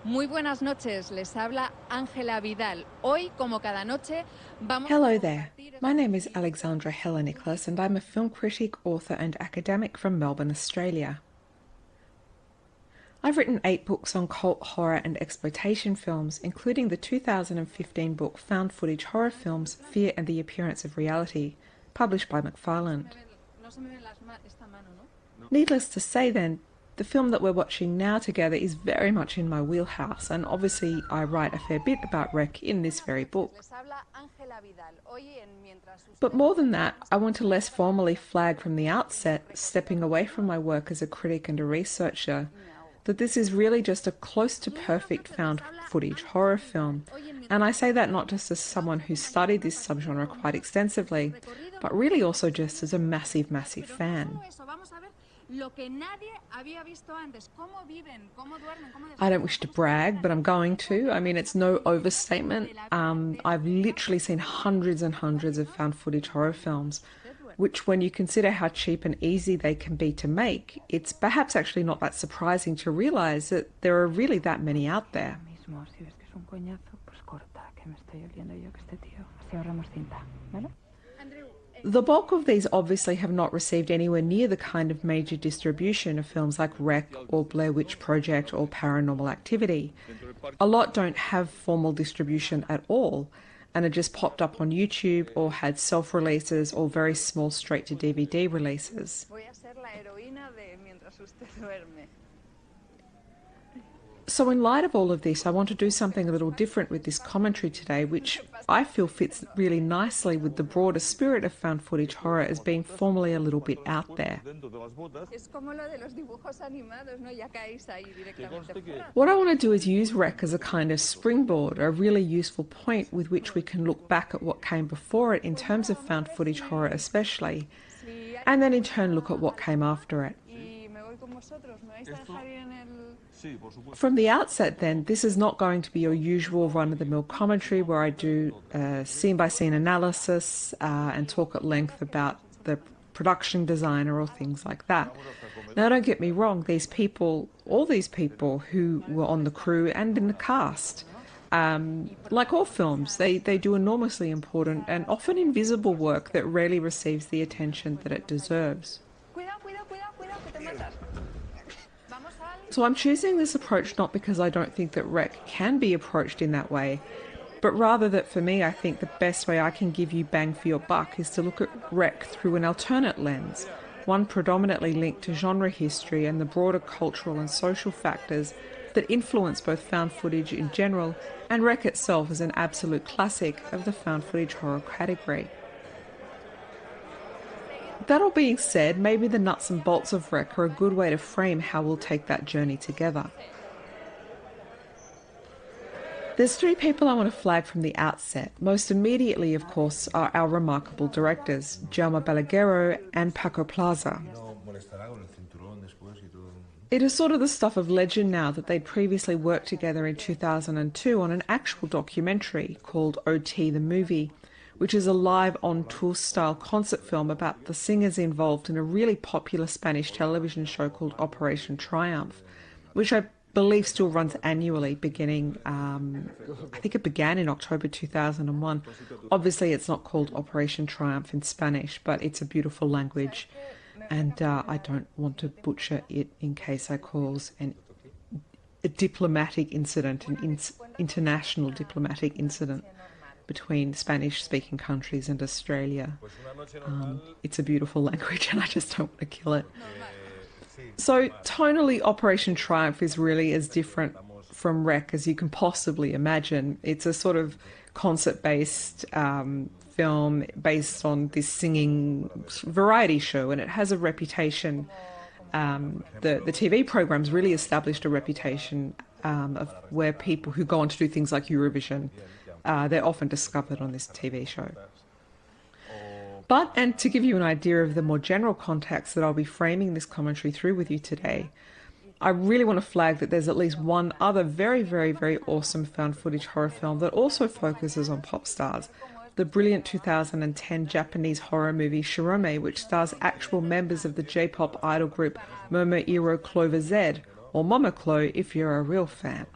Muy buenas noches, les habla Ángela Vidal. Hoy, como cada noche, vamos a Hello there. compartir My name is Alexandra Heller Nicholas, and I'm a film critic, author, and academic from Melbourne, Australia. I've written 8 books on cult horror and exploitation films, including the 2015 book Found Footage Horror Films Fear and the Appearance of Reality, published by McFarland. No se me ven esta mano, ¿no? Needless to say, then, the film that we're watching now together is very much in my wheelhouse, and obviously I write a fair bit about Rec in this very book. Les habla Ángela Vidal. Hoy mientras But more than that, I want to less formally flag from the outset, stepping away from my work as a critic and a researcher, that this is really just a close to perfect found footage horror film. And I say that not just as someone who studied this subgenre quite extensively, but really also just as a massive, massive fan. I don't wish to brag, but I'm going to. I mean, it's no overstatement. I've literally seen hundreds and hundreds of found footage horror films, which, when you consider how cheap and easy they can be to make, it's perhaps actually not that surprising to realize that there are really that many out there. The bulk of these obviously have not received anywhere near the kind of major distribution of films like Rec or Blair Witch Project or Paranormal Activity. A lot don't have formal distribution at all and are just popped up on YouTube or had self-releases or very small straight-to-DVD releases. So in light of all of this, I want to do something a little different with this commentary today, which I feel fits really nicely with the broader spirit of found footage horror as being formally a little bit out there. What I want to do is use Rec as a kind of springboard, a really useful point with which we can look back at what came before it in terms of found footage horror especially, and then in turn look at what came after it. From the outset then, this is not going to be your usual run-of-the-mill commentary where I do scene-by-scene analysis and talk at length about the production designer or things like that. Now, don't get me wrong, these people, all these people who were on the crew and in the cast, like all films, they do enormously important and often invisible work that rarely receives the attention that it deserves. So I'm choosing this approach not because I don't think that Rec can be approached in that way, but rather that for me I think the best way I can give you bang for your buck is to look at Rec through an alternate lens, one predominantly linked to genre history and the broader cultural and social factors that influence both found footage in general and Rec itself as an absolute classic of the found footage horror category. That all being said, maybe the nuts and bolts of Rec are a good way to frame how we'll take that journey together. There's 3 people I want to flag from the outset. Most immediately, of course, are our remarkable directors, Jaume Balaguerro and Paco Plaza. It is sort of the stuff of legend now that they'd previously worked together in 2002 on an actual documentary called OT the Movie, which is a live on-tour style concert film about the singers involved in a really popular Spanish television show called Operation Triumph, which I believe still runs annually beginning, I think it began in October 2001. Obviously it's not called Operation Triumph in Spanish, but it's a beautiful language, and I don't want to butcher it in case I cause a diplomatic incident, an international diplomatic incident between Spanish-speaking countries and Australia. It's a beautiful language and I just don't want to kill it. So tonally, Operation Triumph is really as different from Rec as you can possibly imagine. It's a sort of concert-based film based on this singing variety show, and it has a reputation. The TV program's really established a reputation of where people who go on to do things like Eurovision, they're often discovered on this TV show. But, and to give you an idea of the more general context that I'll be framing this commentary through with you today, I really want to flag that there's at least one other very, very, very awesome found footage horror film that also focuses on pop stars, the brilliant 2010 Japanese horror movie Shirome, which stars actual members of the J-pop idol group Momoiro Clover Z, or Momoclo if you're a real fan.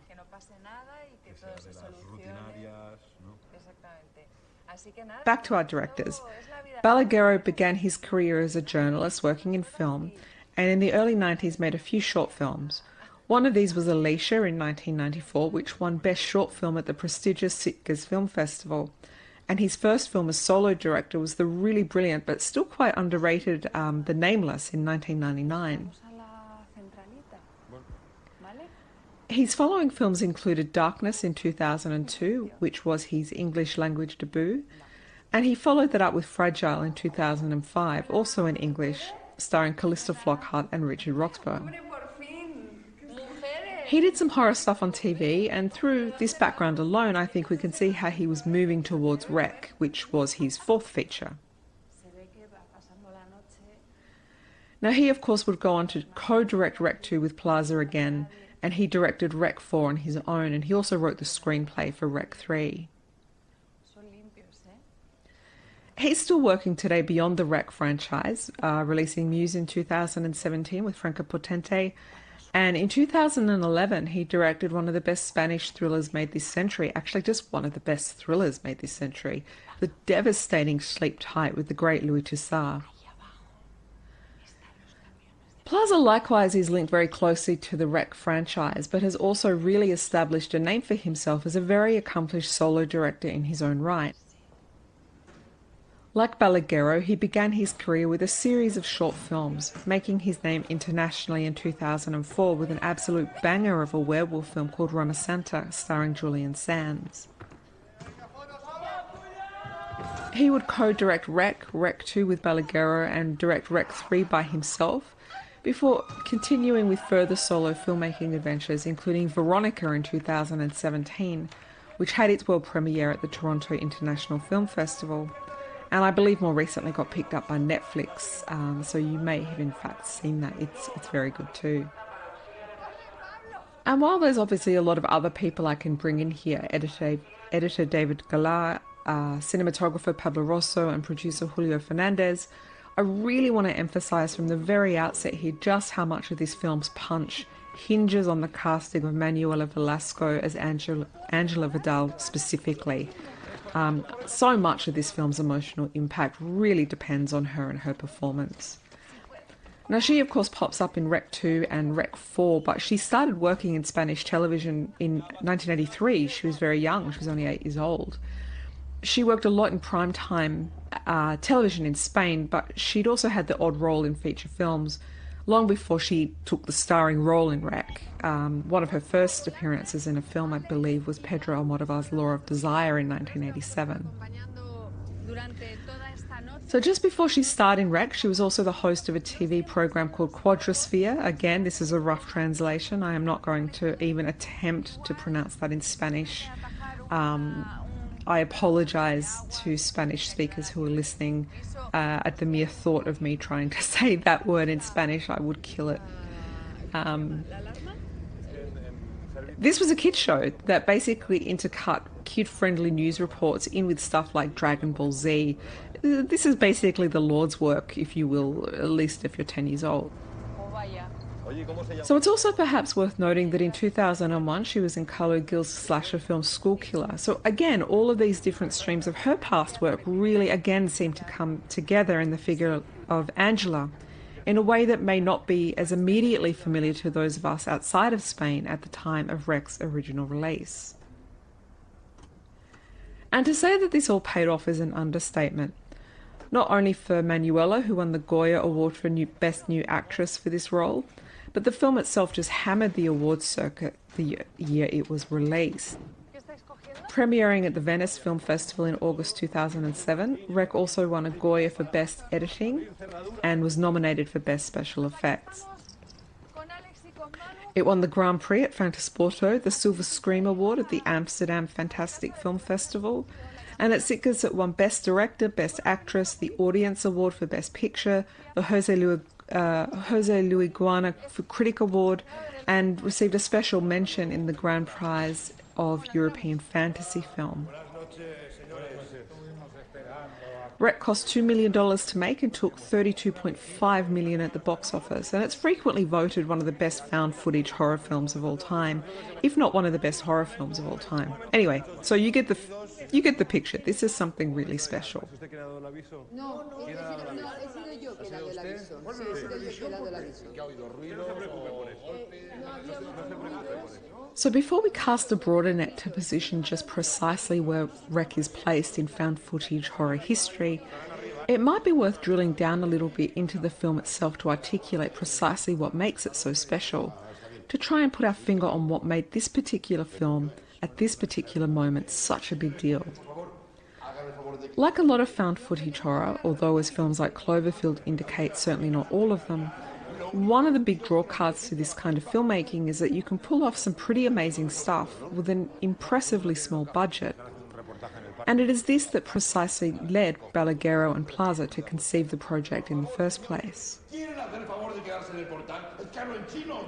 Back to our directors. Balaguerro began his career as a journalist working in film, and in the early 90s made a few short films. One of these was Alicia in 1994, which won Best Short Film at the prestigious Sitges Film Festival. And his first film as solo director was the really brilliant but still quite underrated The Nameless in 1999. His following films included Darkness in 2002, which was his English language debut, and he followed that up with Fragile in 2005, also in English, starring Calista Flockhart and Richard Roxburgh. He did some horror stuff on TV, and through this background alone, I think we can see how he was moving towards Rec, which was his fourth feature. Now he, of course, would go on to co-direct Rec 2 with Plaza again, and he directed Rec 4 on his own, and he also wrote the screenplay for Rec 3. He's still working today beyond the Rec franchise, releasing Muse in 2017 with Franca Potente, and in 2011 he directed one of the best Spanish thrillers made this century, actually just one of the best thrillers made this century, the devastating Sleep Tight with the great Louis Toussaint. Plaza likewise is linked very closely to the Rec franchise, but has also really established a name for himself as a very accomplished solo director in his own right. Like Balaguerro, he began his career with a series of short films, making his name internationally in 2004 with an absolute banger of a werewolf film called Roma Santa, starring Julian Sands. He would co-direct Rec 2 with Balaguerro and direct Rec 3 by himself, before continuing with further solo filmmaking adventures, including Veronica in 2017, which had its world premiere at the Toronto International Film Festival, and I believe more recently got picked up by Netflix, so you may have in fact seen that. It's very good too. And while there's obviously a lot of other people I can bring in here, editor David Galar, cinematographer Pablo Rosso and producer Julio Fernandez, I really want to emphasize from the very outset here just how much of this film's punch hinges on the casting of Manuela Velasco as Angela Vidal specifically. So much of this film's emotional impact really depends on her and her performance. Now, she of course pops up in Rec 2 and Rec 4, but she started working in Spanish television in 1983. She was very young, she was only 8 years old. She worked a lot in primetime television in Spain, but she'd also had the odd role in feature films long before she took the starring role in Rec. One of her first appearances in a film, I believe, was Pedro Almodovar's Law of Desire in 1987. So just before she starred in Rec, she was also the host of a TV program called Quadrosphere. Again, this is a rough translation. I am not going to even attempt to pronounce that in Spanish. I apologize to Spanish speakers who are listening at the mere thought of me trying to say that word in Spanish. I would kill it. This was a kids show that basically intercut kid-friendly news reports in with stuff like Dragon Ball Z. This is basically the Lord's work, if you will, at least if you're 10 years old. So it's also perhaps worth noting that in 2001 she was in Carlo Gil's slasher film School Killer. So again, all of these different streams of her past work really again seem to come together in the figure of Angela in a way that may not be as immediately familiar to those of us outside of Spain at the time of Rec's original release. And to say that this all paid off is an understatement. Not only for Manuela, who won the Goya Award for Best New Actress for this role, but the film itself just hammered the awards circuit the year it was released. Premiering at the Venice Film Festival in August 2007, Rec also won a Goya for Best Editing and was nominated for Best Special Effects. It won the Grand Prix at Fantasporto, the Silver Scream Award at the Amsterdam Fantastic Film Festival, and at Sitges it won Best Director, Best Actress, the Audience Award for Best Picture, the Jose Luis Guana for Critic Award, and received a special mention in the Grand Prize of European Fantasy Film. Rec cost $2 million to make and took $32.5 million at the box office, and it's frequently voted one of the best found footage horror films of all time, if not one of the best horror films of all time. Anyway, so you get the picture. This is something really special. So before we cast a broader net to position just precisely where Rec is placed in found footage horror history, it might be worth drilling down a little bit into the film itself to articulate precisely what makes it so special, to try and put our finger on what made this particular film, at this particular moment, such a big deal. Like a lot of found footage horror, although as films like Cloverfield indicate, certainly not all of them, one of the big drawcards to this kind of filmmaking is that you can pull off some pretty amazing stuff with an impressively small budget. And it is this that precisely led Balaguerro and Plaza to conceive the project in the first place.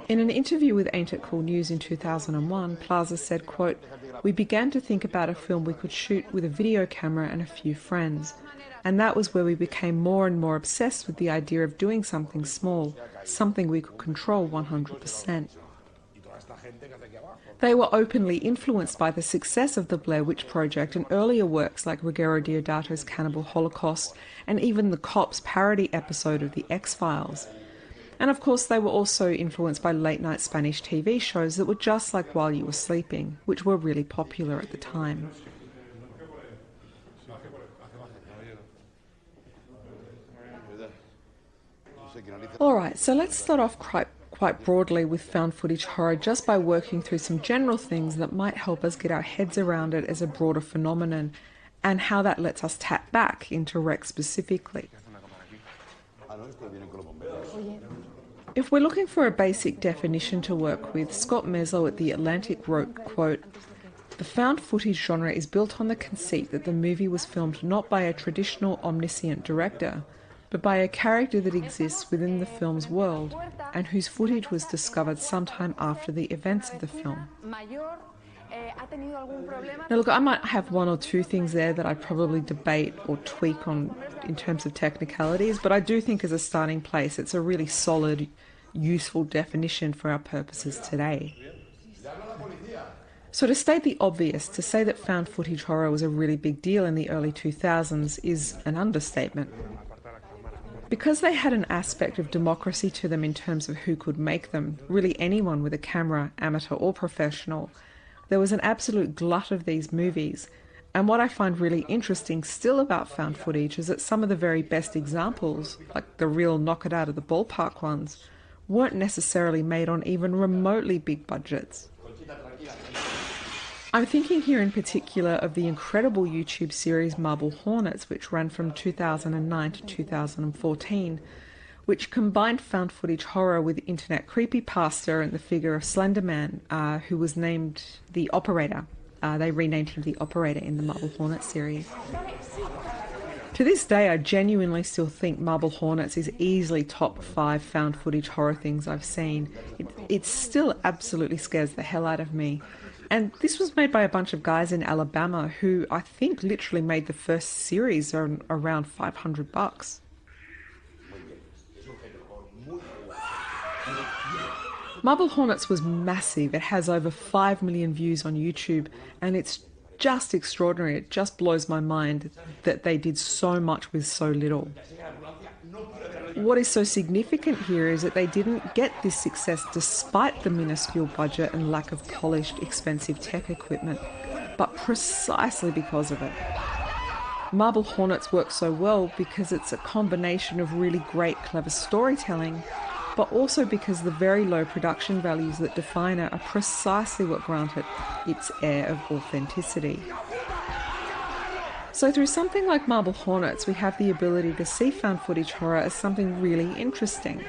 In an interview with Ain't It Cool News in 2001, Plaza said, quote, "We began to think about a film we could shoot with a video camera and a few friends. And that was where we became more and more obsessed with the idea of doing something small, something we could control 100%. They were openly influenced by the success of the Blair Witch Project and earlier works like Ruggero Deodato's Cannibal Holocaust and even the Cops parody episode of The X-Files. And of course they were also influenced by late-night Spanish TV shows that were just like While You Were Sleeping, which were really popular at the time. Alright, so let's start off quite broadly with found footage horror just by working through some general things that might help us get our heads around it as a broader phenomenon and how that lets us tap back into Rec specifically. If we're looking for a basic definition to work with, Scott Meslow at The Atlantic wrote, quote, "The found footage genre is built on the conceit that the movie was filmed not by a traditional omniscient director, but by a character that exists within the film's world and whose footage was discovered sometime after the events of the film." Now look, I might have one or two things there that I'd probably debate or tweak on in terms of technicalities, but I do think as a starting place it's a really solid, useful definition for our purposes today. So to state the obvious, to say that found footage horror was a really big deal in the early 2000s is an understatement. Because they had an aspect of democracy to them in terms of who could make them, really anyone with a camera, amateur or professional, there was an absolute glut of these movies. And what I find really interesting still about found footage is that some of the very best examples, like the real knock it out of the ballpark ones, weren't necessarily made on even remotely big budgets. I'm thinking here in particular of the incredible YouTube series Marble Hornets, which ran from 2009 to 2014, which combined found footage horror with internet creepypasta and the figure of Slender Man, who was named the Operator. They renamed him the Operator in the Marble Hornets series. To this day, I genuinely still think Marble Hornets is easily top 5 found footage horror things I've seen. It still absolutely scares the hell out of me. And this was made by a bunch of guys in Alabama who I think literally made the first series around $500. Marble Hornets was massive. It has over 5 million views on YouTube, and it's just extraordinary. It just blows my mind that they did so much with so little. What is so significant here is that they didn't get this success despite the minuscule budget and lack of polished, expensive tech equipment, but precisely because of it. Marble Hornets works so well because it's a combination of really great, clever storytelling, but also because the very low production values that define it are precisely what grant it its air of authenticity. So through something like Marble Hornets, we have the ability to see found footage horror as something really interesting.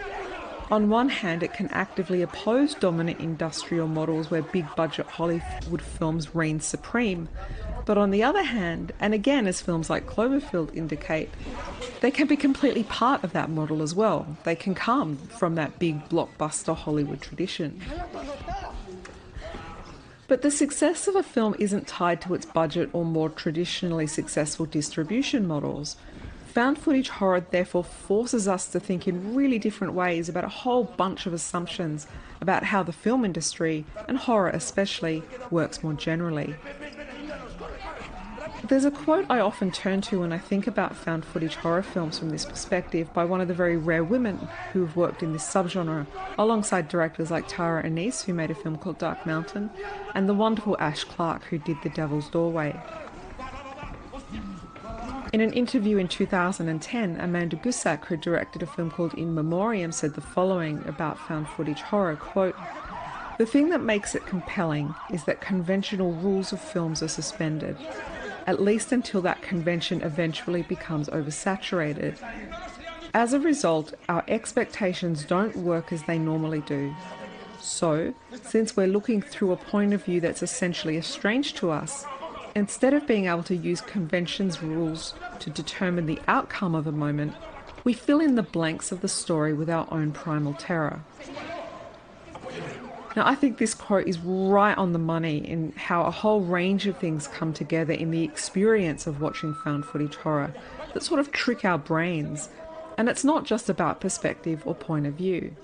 On one hand, it can actively oppose dominant industrial models where big budget Hollywood films reign supreme. But on the other hand, and again as films like Cloverfield indicate, they can be completely part of that model as well. They can come from that big blockbuster Hollywood tradition. But the success of a film isn't tied to its budget or more traditionally successful distribution models. Found footage horror therefore forces us to think in really different ways about a whole bunch of assumptions about how the film industry, and horror especially, works more generally. There's a quote I often turn to when I think about found footage horror films from this perspective by one of the very rare women who have worked in this subgenre, alongside directors like Tara Anise, who made a film called Dark Mountain, and the wonderful Ash Clark, who did The Devil's Doorway. In an interview in 2010, Amanda Gusak, who directed a film called In Memoriam, said the following about found footage horror, quote, "The thing that makes it compelling is that conventional rules of films are suspended, at least until that convention eventually becomes oversaturated. As a result, our expectations don't work as they normally do. So, since we're looking through a point of view that's essentially estranged to us, instead of being able to use convention's rules to determine the outcome of a moment, we fill in the blanks of the story with our own primal terror." Now, I think this quote is right on the money in how a whole range of things come together in the experience of watching found footage horror that sort of trick our brains. And it's not just about perspective or point of view.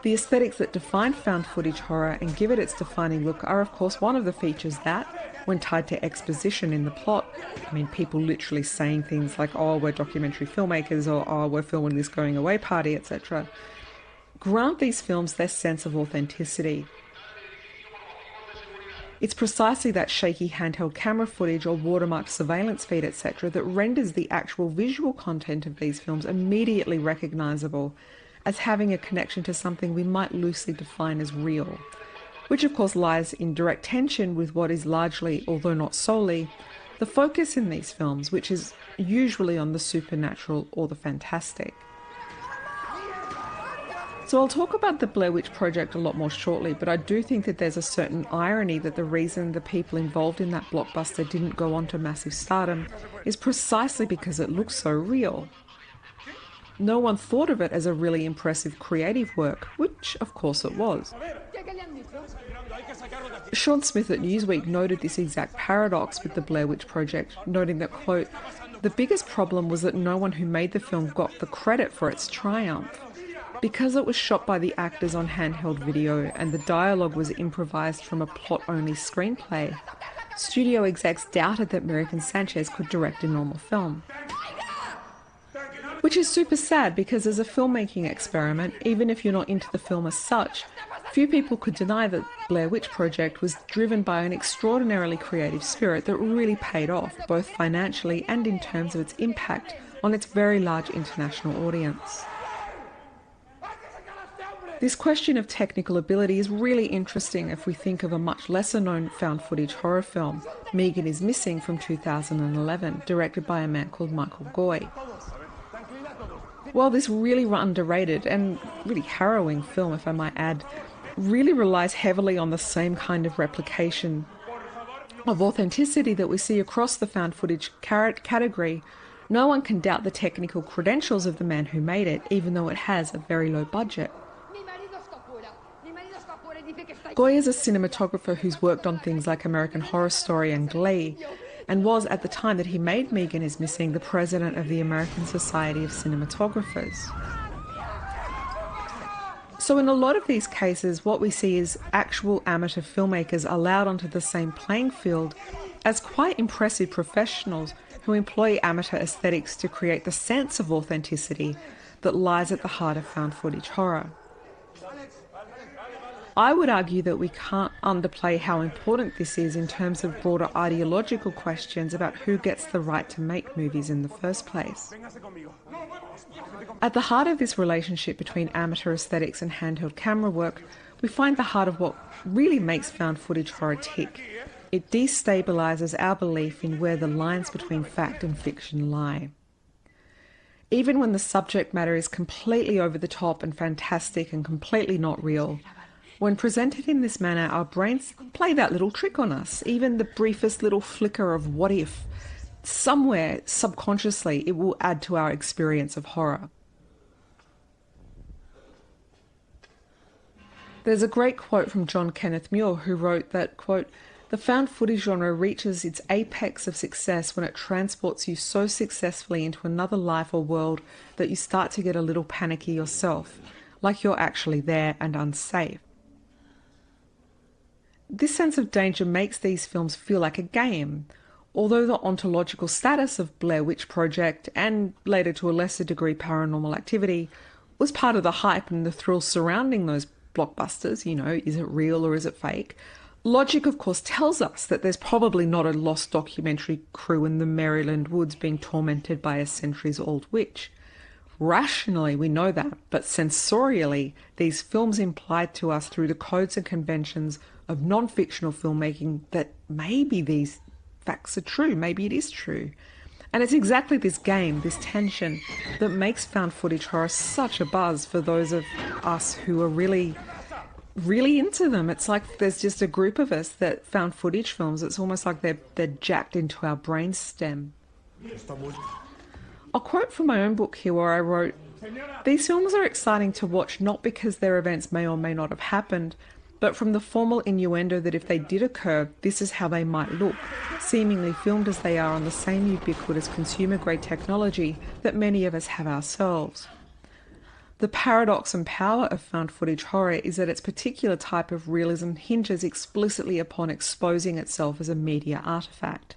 The aesthetics that define found footage horror and give it its defining look are of course one of the features that, when tied to exposition in the plot, I mean people literally saying things like, oh, we're documentary filmmakers, or oh, we're filming this going away party, etc., grant these films their sense of authenticity. It's precisely that shaky handheld camera footage or watermarked surveillance feed, etc., that renders the actual visual content of these films immediately recognisable as having a connection to something we might loosely define as real, which of course lies in direct tension with what is largely, although not solely, the focus in these films, which is usually on the supernatural or the fantastic. So I'll talk about the Blair Witch Project a lot more shortly, but I do think that there's a certain irony that the reason the people involved in that blockbuster didn't go on to massive stardom is precisely because it looks so real. No one thought of it as a really impressive creative work, which of course it was. Sean Smith at Newsweek noted this exact paradox with the Blair Witch Project, noting that, quote, "The biggest problem was that no one who made the film got the credit for its triumph. Because it was shot by the actors on handheld video and the dialogue was improvised from a plot-only screenplay, studio execs doubted that American Sanchez could direct a normal film." Which is super sad because as a filmmaking experiment, even if you're not into the film as such, few people could deny that Blair Witch Project was driven by an extraordinarily creative spirit that really paid off, both financially and in terms of its impact on its very large international audience. This question of technical ability is really interesting if we think of a much lesser known found footage horror film, Megan is Missing from 2011, directed by a man called Michael Goy. While this really underrated and really harrowing film, if I might add, really relies heavily on the same kind of replication of authenticity that we see across the found footage category, no one can doubt the technical credentials of the man who made it, even though it has a very low budget. Goy is a cinematographer who's worked on things like American Horror Story and Glee, and was, at the time that he made Megan is Missing, the president of the American Society of Cinematographers. So in a lot of these cases, what we see is actual amateur filmmakers allowed onto the same playing field as quite impressive professionals who employ amateur aesthetics to create the sense of authenticity that lies at the heart of found footage horror. I would argue that we can't underplay how important this is in terms of broader ideological questions about who gets the right to make movies in the first place. At the heart of this relationship between amateur aesthetics and handheld camera work, we find the heart of what really makes found footage horror tick. It destabilises our belief in where the lines between fact and fiction lie. Even when the subject matter is completely over the top and fantastic and completely not real, when presented in this manner, our brains play that little trick on us. Even the briefest little flicker of what if, somewhere subconsciously, it will add to our experience of horror. There's a great quote from John Kenneth Muir, who wrote that, quote, "The found footage genre reaches its apex of success when it transports you so successfully into another life or world that you start to get a little panicky yourself, like you're actually there and unsafe." This sense of danger makes these films feel like a game, although the ontological status of Blair Witch Project, and later to a lesser degree Paranormal Activity, was part of the hype and the thrill surrounding those blockbusters. You know, is it real or is it fake? Logic, of course, tells us that there's probably not a lost documentary crew in the Maryland woods being tormented by a centuries-old witch. Rationally, we know that, but sensorially, these films imply to us through the codes and conventions of non-fictional filmmaking that maybe these facts are true, maybe it is true. And it's exactly this game, this tension, that makes found footage horror such a buzz for those of us who are really into them. It's like there's just a group of us that found footage films. It's almost like they're jacked into our brainstem. I'll quote from my own book here where I wrote, "These films are exciting to watch not because their events may or may not have happened, but from the formal innuendo that if they did occur, this is how they might look, seemingly filmed as they are on the same ubiquitous consumer-grade technology that many of us have ourselves." The paradox and power of found footage horror is that its particular type of realism hinges explicitly upon exposing itself as a media artefact.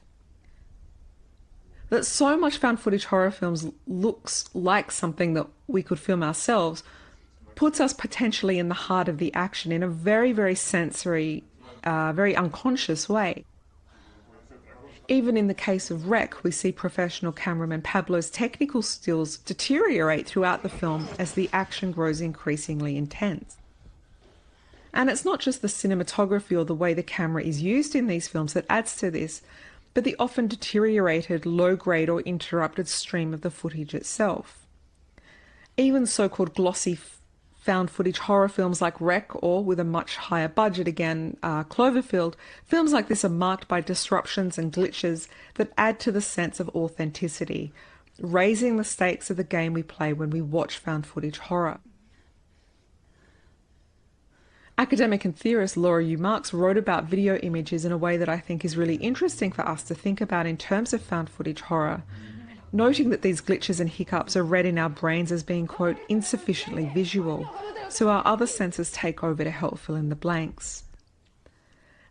That so much found footage horror films looks like something that we could film ourselves puts us potentially in the heart of the action in a very, very sensory, very unconscious way. Even in the case of Wreck, we see professional cameraman Pablo's technical skills deteriorate throughout the film as the action grows increasingly intense. And it's not just the cinematography or the way the camera is used in these films that adds to this, but the often deteriorated, low-grade or interrupted stream of the footage itself. Even so-called glossy found footage horror films like Wreck, or with a much higher budget again, Cloverfield, films like this are marked by disruptions and glitches that add to the sense of authenticity, raising the stakes of the game we play when we watch found footage horror. Academic and theorist Laura U. Marks wrote about video images in a way that I think is really interesting for us to think about in terms of found footage horror, noting that these glitches and hiccups are read in our brains as being, quote, insufficiently visual, so our other senses take over to help fill in the blanks.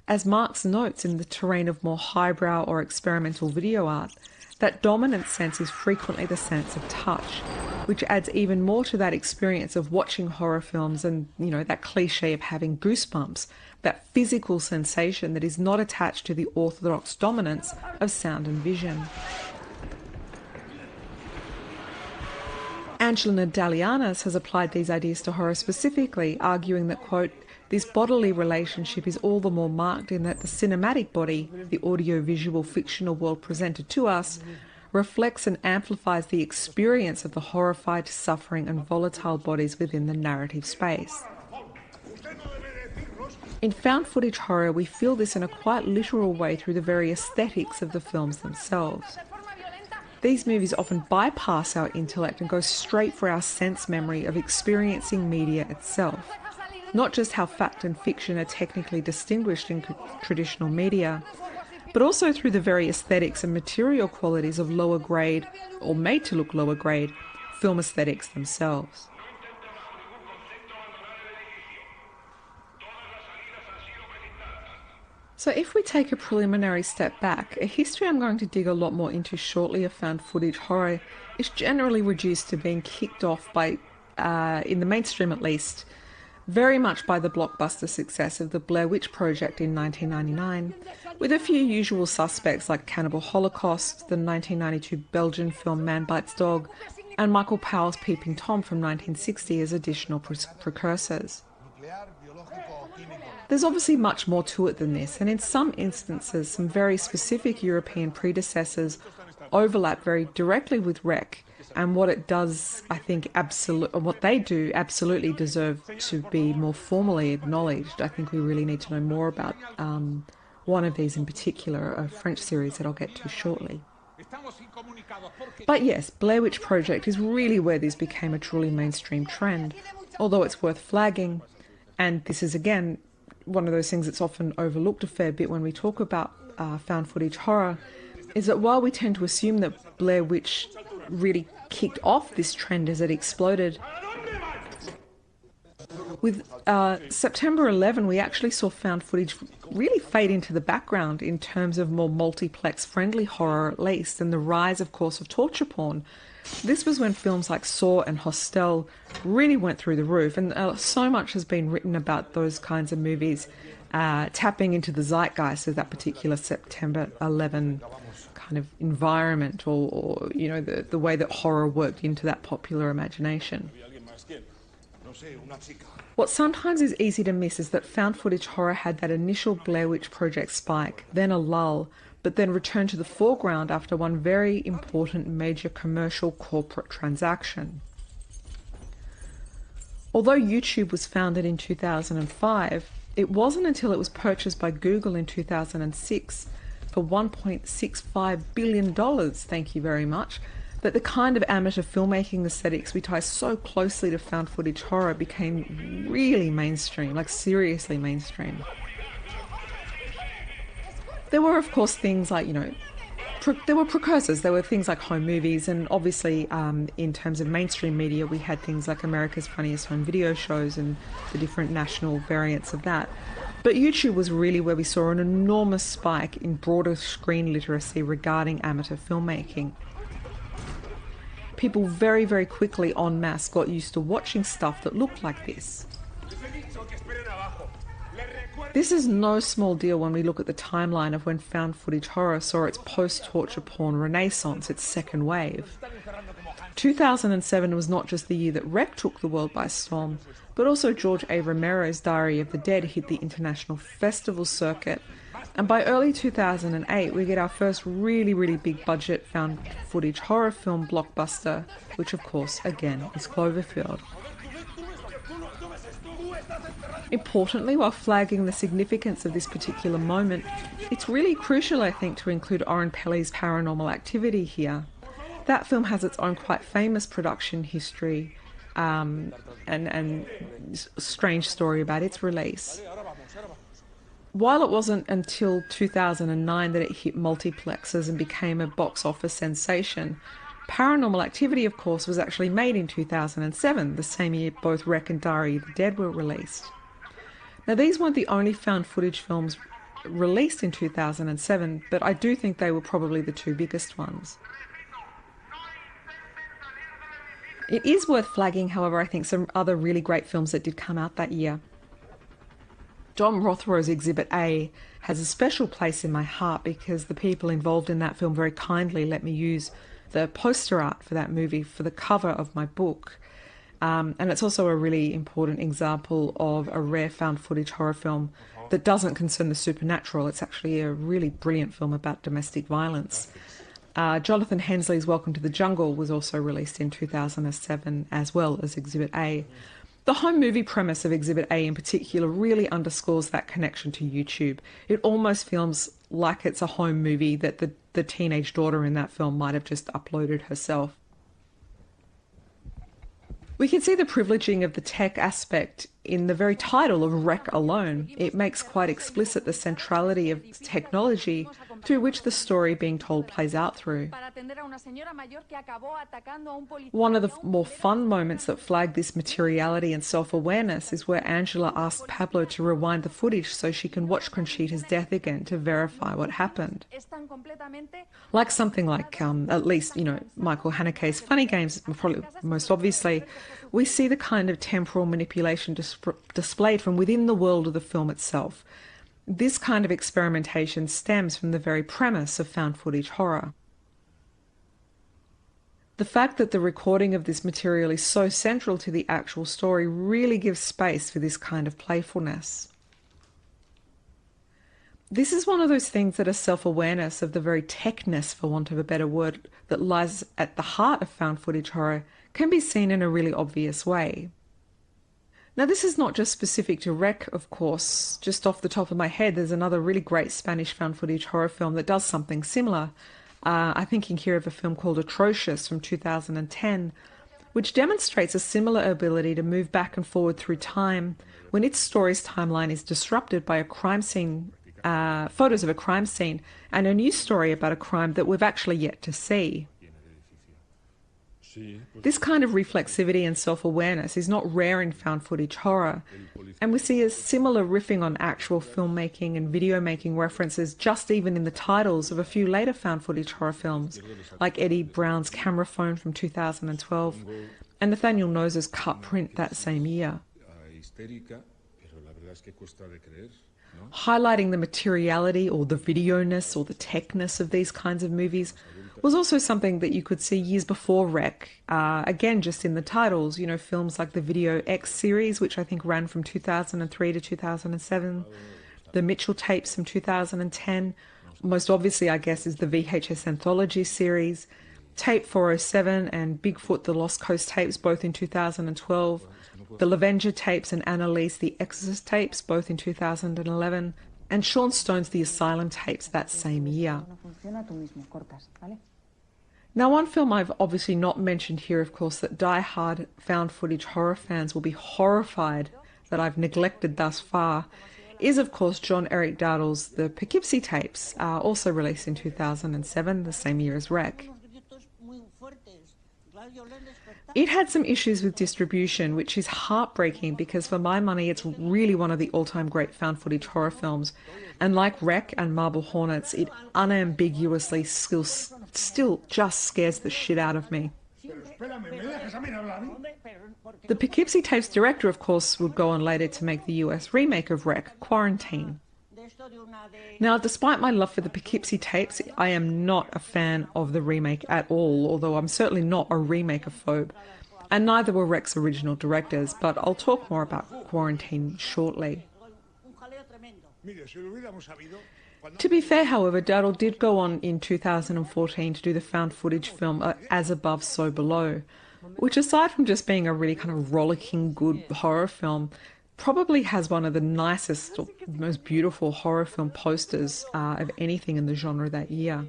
As Marx notes in the terrain of more highbrow or experimental video art, that dominant sense is frequently the sense of touch, which adds even more to that experience of watching horror films and, you know, that cliche of having goosebumps, that physical sensation that is not attached to the orthodox dominance of sound and vision. Angela Dalianas has applied these ideas to horror specifically, arguing that, quote, "This bodily relationship is all the more marked in that the cinematic body, the audio-visual fictional world presented to us, reflects and amplifies the experience of the horrified, suffering and volatile bodies within the narrative space." In found footage horror, we feel this in a quite literal way through the very aesthetics of the films themselves. These movies often bypass our intellect and go straight for our sense memory of experiencing media itself. Not just how fact and fiction are technically distinguished in traditional media, but also through the very aesthetics and material qualities of lower grade, or made to look lower grade, film aesthetics themselves. So if we take a preliminary step back, a history I'm going to dig a lot more into shortly of found footage horror is generally reduced to being kicked off by, in the mainstream at least, very much by the blockbuster success of the Blair Witch Project in 1999, with a few usual suspects like Cannibal Holocaust, the 1992 Belgian film Man Bites Dog, and Michael Powell's Peeping Tom from 1960 as additional precursors. There's obviously much more to it than this, and in some instances, some very specific European predecessors overlap very directly with Wreck, and what it does, I think, what they do absolutely deserve to be more formally acknowledged. I think we really need to know more about one of these in particular, a French series that I'll get to shortly. But yes, Blair Witch Project is really where this became a truly mainstream trend, although it's worth flagging, And this is, again, one of those things that's often overlooked a fair bit when we talk about found footage horror, is that while we tend to assume that Blair Witch really kicked off this trend as it exploded, with September 11, we actually saw found footage really fade into the background in terms of more multiplex-friendly horror, at least, and the rise, of course, of torture porn. This was when films like Saw and Hostel really went through the roof, and so much has been written about those kinds of movies tapping into the zeitgeist of that particular September 11 kind of environment, or you know, the way that horror worked into that popular imagination. What sometimes is easy to miss is that found footage horror had that initial Blair Witch Project spike, then a lull, but then returned to the foreground after one very important major commercial corporate transaction. Although YouTube was founded in 2005, it wasn't until it was purchased by Google in 2006 for $1.65 billion, thank you very much, that the kind of amateur filmmaking aesthetics we tie so closely to found footage horror became really mainstream, like seriously mainstream. There were, of course, things like, you know, there were precursors. There were things like home movies, and obviously in terms of mainstream media, we had things like America's Funniest Home Video shows and the different national variants of that. But YouTube was really where we saw an enormous spike in broader screen literacy regarding amateur filmmaking. People very, very quickly en masse got used to watching stuff that looked like this. This is no small deal when we look at the timeline of when found footage horror saw its post-torture porn renaissance, its second wave. 2007 was not just the year that Rec took the world by storm, but also George A. Romero's Diary of the Dead hit the international festival circuit, and by early 2008 we get our first really, really big budget found footage horror film blockbuster, which of course, again, is Cloverfield. Importantly, while flagging the significance of this particular moment, it's really crucial, I think, to include Oren Peli's Paranormal Activity here. That film has its own quite famous production history and strange story about its release. While it wasn't until 2009 that it hit multiplexes and became a box office sensation, Paranormal Activity, of course, was actually made in 2007, the same year both Rec and Diary of the Dead were released. Now, these weren't the only found footage films released in 2007, but I do think they were probably the two biggest ones. It is worth flagging, however, I think, some other really great films that did come out that year. John Rothro's Exhibit A has a special place in my heart because the people involved in that film very kindly let me use the poster art for that movie for the cover of my book. And it's also a really important example of a rare found footage horror film that doesn't concern the supernatural. It's actually a really brilliant film about domestic violence. Jonathan Hensley's Welcome to the Jungle was also released in 2007, as well as Exhibit A. The home movie premise of Exhibit A in particular really underscores that connection to YouTube. It almost feels like it's a home movie that the teenage daughter in that film might have just uploaded herself. We can see the privileging of the tech aspect in the very title of Rec alone. It makes quite explicit the centrality of technology through which the story being told plays out through. One of the more fun moments that flagged this materiality and self-awareness is where Angela asked Pablo to rewind the footage so she can watch Conchita's death again to verify what happened. Like something like, at least, you know, Michael Haneke's Funny Games, probably most obviously, we see the kind of temporal manipulation displayed from within the world of the film itself. This kind of experimentation stems from the very premise of found footage horror. The fact that the recording of this material is so central to the actual story really gives space for this kind of playfulness. This is one of those things that a self-awareness of the very techness, for want of a better word, that lies at the heart of found footage horror can be seen in a really obvious way. Now, this is not just specific to Rec, of course. Just off the top of my head, there's another really great Spanish found footage horror film that does something similar. I'm thinking here of a film called Atrocious from 2010, which demonstrates a similar ability to move back and forward through time when its story's timeline is disrupted by a crime scene, photos of a crime scene, and a news story about a crime that we've actually yet to see. This kind of reflexivity and self-awareness is not rare in found footage horror, and we see a similar riffing on actual filmmaking and video making references just even in the titles of a few later found footage horror films, like Eddie Brown's Camera Phone from 2012 and Nathaniel Nose's Cut Print that same year. Highlighting the materiality or the video-ness or the techness of these kinds of movies was also something that you could see years before Rec. Again, just in the titles, you know, films like the Video X series, which I think ran from 2003 to 2007, the Mitchell tapes from 2010, most obviously, I guess, is the VHS Anthology series, Tape 407 and Bigfoot the Lost Coast tapes, both in 2012, the Lavenger tapes and Annalise the Exorcist tapes, both in 2011, and Sean Stone's The Asylum tapes that same year. Now, one film I've obviously not mentioned here, of course, that die-hard found footage horror fans will be horrified that I've neglected thus far, is of course John Eric Dowdall's The Poughkeepsie tapes, also released in 2007, the same year as Rec. It had some issues with distribution, which is heartbreaking because for my money it's really one of the all-time great found footage horror films, and like Rec and Marble Hornets, it unambiguously still just scares the shit out of me. The Poughkeepsie tapes director, of course, would go on later to make the US remake of Rec, Quarantine. Now, despite my love for the Poughkeepsie tapes, I am not a fan of the remake at all, although I'm certainly not a remake-ophobe, and neither were Rec's original directors, but I'll talk more about Quarantine shortly. To be fair, however, Dowdall did go on in 2014 to do the found footage film As Above, So Below, which aside from just being a really kind of rollicking good horror film, probably has one of the nicest or most beautiful horror film posters of anything in the genre that year.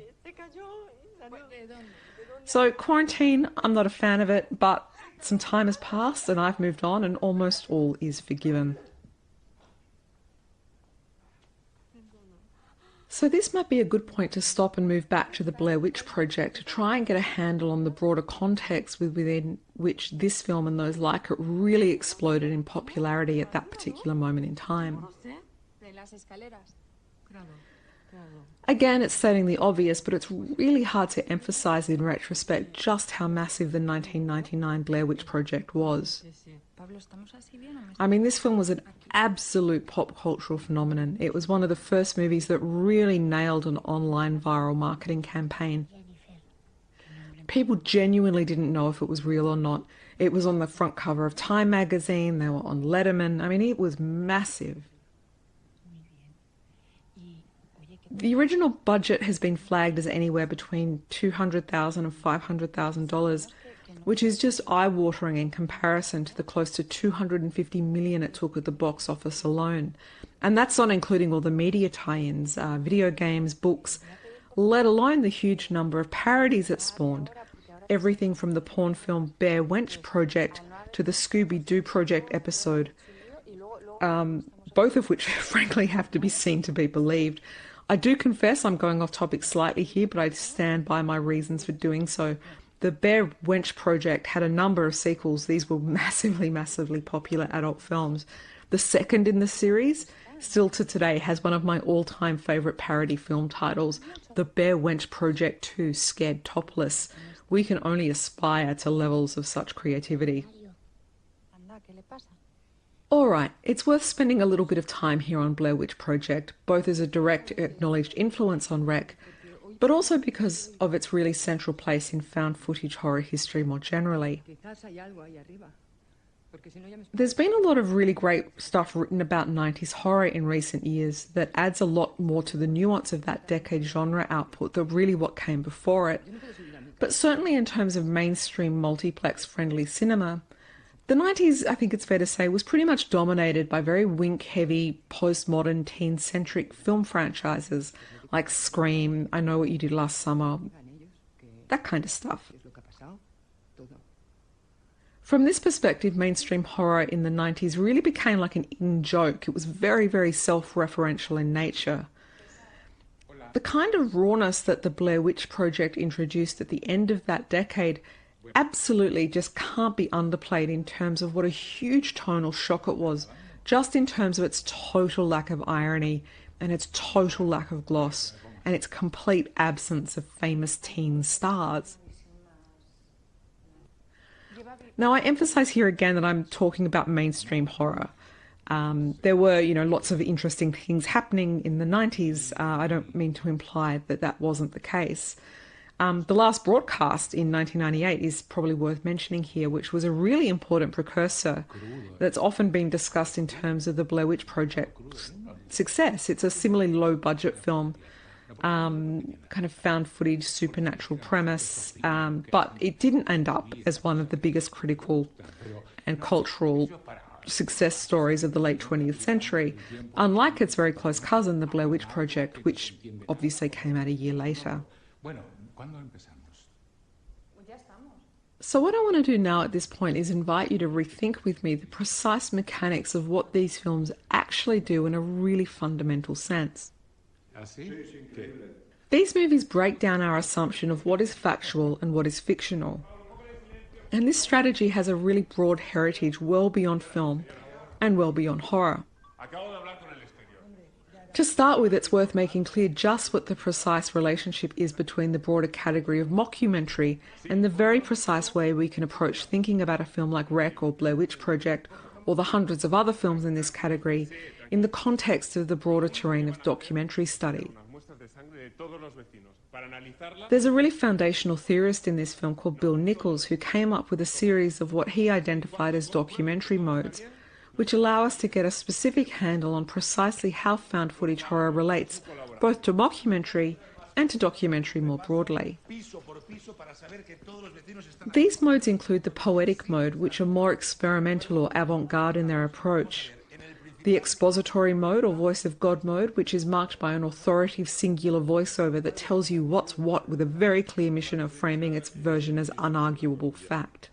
So Quarantine, I'm not a fan of it, but some time has passed and I've moved on and almost all is forgiven. So this might be a good point to stop and move back to the Blair Witch Project to try and get a handle on the broader context within which this film and those like it really exploded in popularity at that particular moment in time. Again, it's stating the obvious, but it's really hard to emphasise in retrospect just how massive the 1999 Blair Witch Project was. I mean, this film was an absolute pop cultural phenomenon. It was one of the first movies that really nailed an online viral marketing campaign. People genuinely didn't know if it was real or not. It was on the front cover of Time magazine, they were on Letterman. I mean, it was massive. The original budget has been flagged as anywhere between $200,000 and $500,000, which is just eye-watering in comparison to the close to $250 million it took at the box office alone. And that's not including all the media tie-ins, video games, books, let alone the huge number of parodies it spawned. Everything from the porn film Blair Witch Project to the Scooby-Doo Project episode, both of which frankly have to be seen to be believed. I do confess I'm going off topic slightly here, but I stand by my reasons for doing so. The Blair Witch Project had a number of sequels. These were massively, massively popular adult films. The second in the series, still to today, has one of my all-time favourite parody film titles, The Blair Witch Project 2, Scared Topless. We can only aspire to levels of such creativity. Alright, it's worth spending a little bit of time here on Blair Witch Project, both as a direct acknowledged influence on Rec, but also because of its really central place in found footage horror history more generally. There's been a lot of really great stuff written about 90s horror in recent years that adds a lot more to the nuance of that decade genre output than really what came before it. But certainly in terms of mainstream multiplex-friendly cinema, the 90s, I think it's fair to say, was pretty much dominated by very wink-heavy, postmodern, teen-centric film franchises like Scream, I Know What You Did Last Summer, that kind of stuff. From this perspective, mainstream horror in the 90s really became like an in-joke. It was very, very self-referential in nature. The kind of rawness that the Blair Witch Project introduced at the end of that decade absolutely just can't be underplayed in terms of what a huge tonal shock it was, just in terms of its total lack of irony and its total lack of gloss and its complete absence of famous teen stars. Now, I emphasise here again that I'm talking about mainstream horror. There were, lots of interesting things happening in the 90s. I don't mean to imply that that wasn't the case. The last broadcast in 1998 is probably worth mentioning here, which was a really important precursor that's often been discussed in terms of the Blair Witch Project's success. It's a similarly low-budget film, kind of found footage, supernatural premise, but it didn't end up as one of the biggest critical and cultural success stories of the late 20th century, unlike its very close cousin, the Blair Witch Project, which obviously came out a year later. So what I want to do now at this point is invite you to rethink with me the precise mechanics of what these films actually do in a really fundamental sense. These movies break down our assumption of what is factual and what is fictional. And this strategy has a really broad heritage well beyond film and well beyond horror. To start with, it's worth making clear just what the precise relationship is between the broader category of mockumentary and the very precise way we can approach thinking about a film like Wreck or Blair Witch Project or the hundreds of other films in this category in the context of the broader terrain of documentary study. There's a really foundational theorist in this film called Bill Nichols who came up with a series of what he identified as documentary modes, which allow us to get a specific handle on precisely how found footage horror relates both to mockumentary and to documentary more broadly. These modes include the poetic mode, which are more experimental or avant-garde in their approach, the expository mode or voice of God mode, which is marked by an authoritative singular voiceover that tells you what's what with a very clear mission of framing its version as unarguable fact.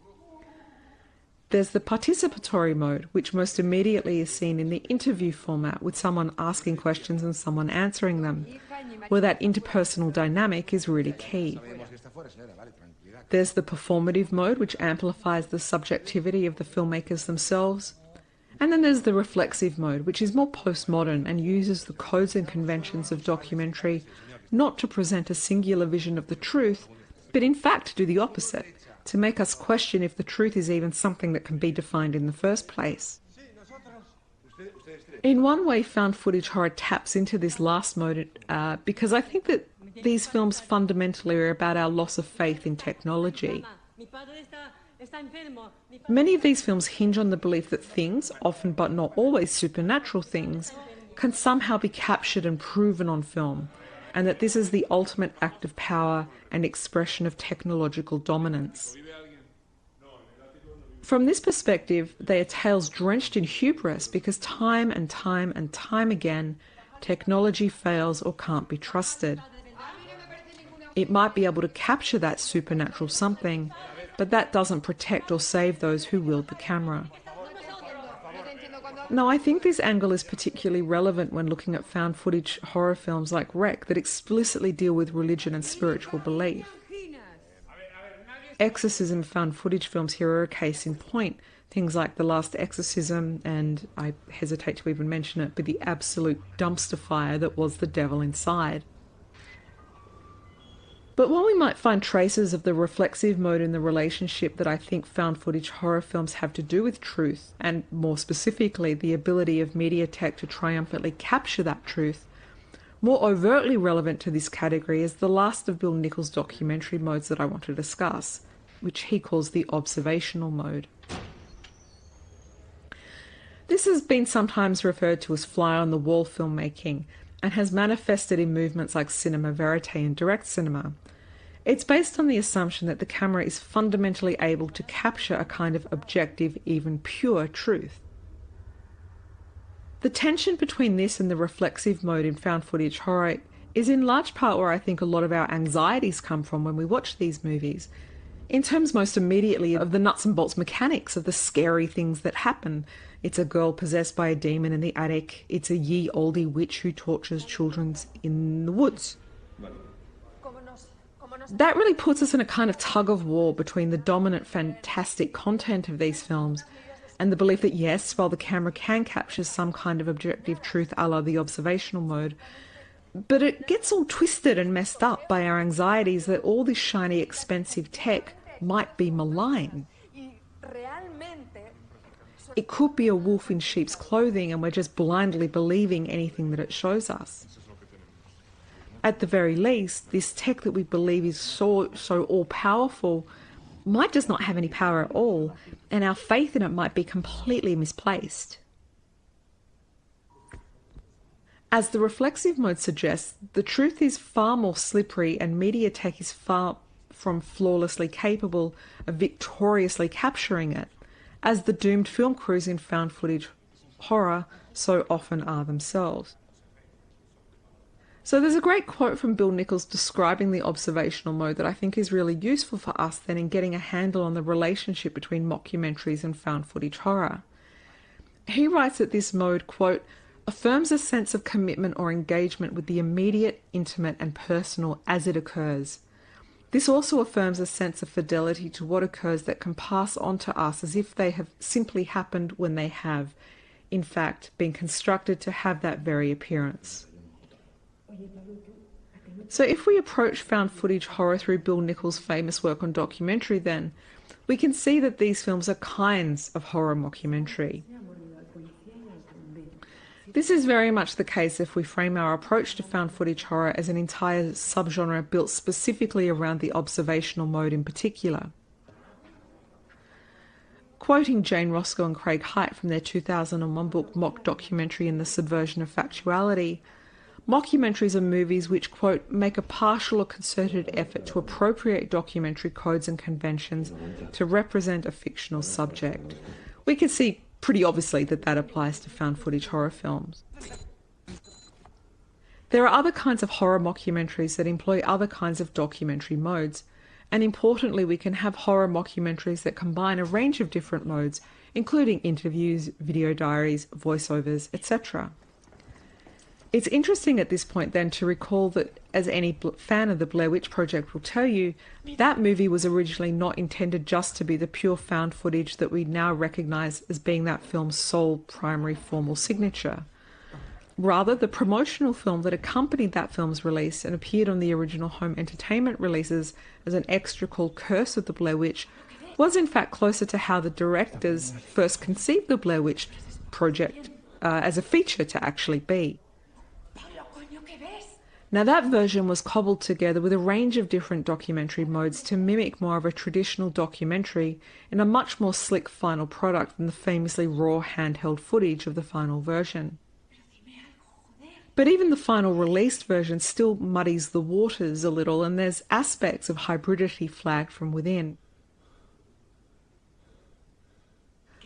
There's the participatory mode, which most immediately is seen in the interview format with someone asking questions and someone answering them, where that interpersonal dynamic is really key. There's the performative mode, which amplifies the subjectivity of the filmmakers themselves. And then there's the reflexive mode, which is more postmodern and uses the codes and conventions of documentary not to present a singular vision of the truth, but in fact to do the opposite, to make us question if the truth is even something that can be defined in the first place. In one way, found footage horror taps into this last mode because I think that these films fundamentally are about our loss of faith in technology. Many of these films hinge on the belief that things, often but not always supernatural things, can somehow be captured and proven on film, and that this is the ultimate act of power and expression of technological dominance. From this perspective, they are tales drenched in hubris because time and time and time again, technology fails or can't be trusted. It might be able to capture that supernatural something, but that doesn't protect or save those who wield the camera. Now, I think this angle is particularly relevant when looking at found footage horror films like Wreck that explicitly deal with religion and spiritual belief. Exorcism found footage films here are a case in point. Things like The Last Exorcism and, I hesitate to even mention it, but the absolute dumpster fire that was The Devil Inside. But while we might find traces of the reflexive mode in the relationship that I think found footage horror films have to do with truth, and more specifically the ability of media tech to triumphantly capture that truth, more overtly relevant to this category is the last of Bill Nichols' documentary modes that I want to discuss, which he calls the observational mode. This has been sometimes referred to as fly-on-the-wall filmmaking, and has manifested in movements like cinema verite and direct cinema. It's based on the assumption that the camera is fundamentally able to capture a kind of objective, even pure truth. The tension between this and the reflexive mode in found footage horror is in large part where I think a lot of our anxieties come from when we watch these movies. in terms most immediately of the nuts and bolts mechanics of the scary things that happen. It's a girl possessed by a demon in the attic. It's a ye olde witch who tortures children in the woods. That really puts us in a kind of tug of war between the dominant fantastic content of these films and the belief that yes, while the camera can capture some kind of objective truth a la the observational mode, but it gets all twisted and messed up by our anxieties that all this shiny, expensive tech might be malign. It could be a wolf in sheep's clothing and we're just blindly believing anything that it shows us. At the very least, this tech that we believe is so all-powerful might just not have any power at all, and our faith in it might be completely misplaced. As the reflexive mode suggests, the truth is far more slippery and media tech is far from flawlessly capable of victoriously capturing it, as the doomed film crews in found footage horror so often are themselves. So there's a great quote from Bill Nichols describing the observational mode that I think is really useful for us then in getting a handle on the relationship between mockumentaries and found footage horror. He writes that this mode, quote, affirms a sense of commitment or engagement with the immediate, intimate and personal as it occurs. This also affirms a sense of fidelity to what occurs that can pass on to us as if they have simply happened when they have, in fact, been constructed to have that very appearance. So if we approach found footage horror through Bill Nichols' famous work on documentary then, we can see that these films are kinds of horror mockumentary. This is very much the case if we frame our approach to found footage horror as an entire subgenre built specifically around the observational mode in particular. Quoting Jane Roscoe and Craig Height from their 2001 book Mock Documentary and the Subversion of Factuality, mockumentaries are movies which, quote, make a partial or concerted effort to appropriate documentary codes and conventions to represent a fictional subject. We can see pretty obviously that that applies to found footage horror films. There are other kinds of horror mockumentaries that employ other kinds of documentary modes, and importantly we can have horror mockumentaries that combine a range of different modes, including interviews, video diaries, voiceovers, etc. It's interesting at this point then to recall that, as any fan of the Blair Witch Project will tell you, that movie was originally not intended just to be the pure found footage that we now recognise as being that film's sole primary formal signature. Rather, the promotional film that accompanied that film's release and appeared on the original home entertainment releases as an extra called Curse of the Blair Witch was in fact closer to how the directors first conceived the Blair Witch Project as a feature to actually be. Now that version was cobbled together with a range of different documentary modes to mimic more of a traditional documentary in a much more slick final product than the famously raw handheld footage of the final version. But even the final released version still muddies the waters a little, and there's aspects of hybridity flagged from within.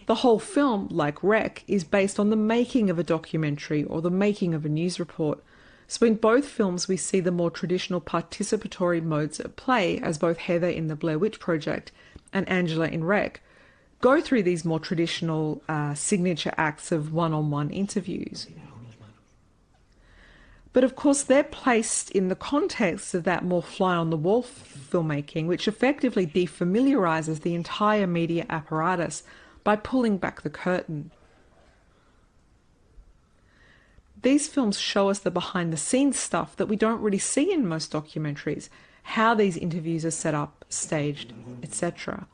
The whole film, like Wreck, is based on the making of a documentary or the making of a news report. So in both films we see the more traditional participatory modes at play, as both Heather in the Blair Witch Project and Angela in Wreck go through these more traditional signature acts of one-on-one interviews. But of course they're placed in the context of that more fly-on-the-wall filmmaking, which effectively defamiliarises the entire media apparatus by pulling back the curtain. These films show us the behind-the-scenes stuff that we don't really see in most documentaries, how these interviews are set up, staged, etc.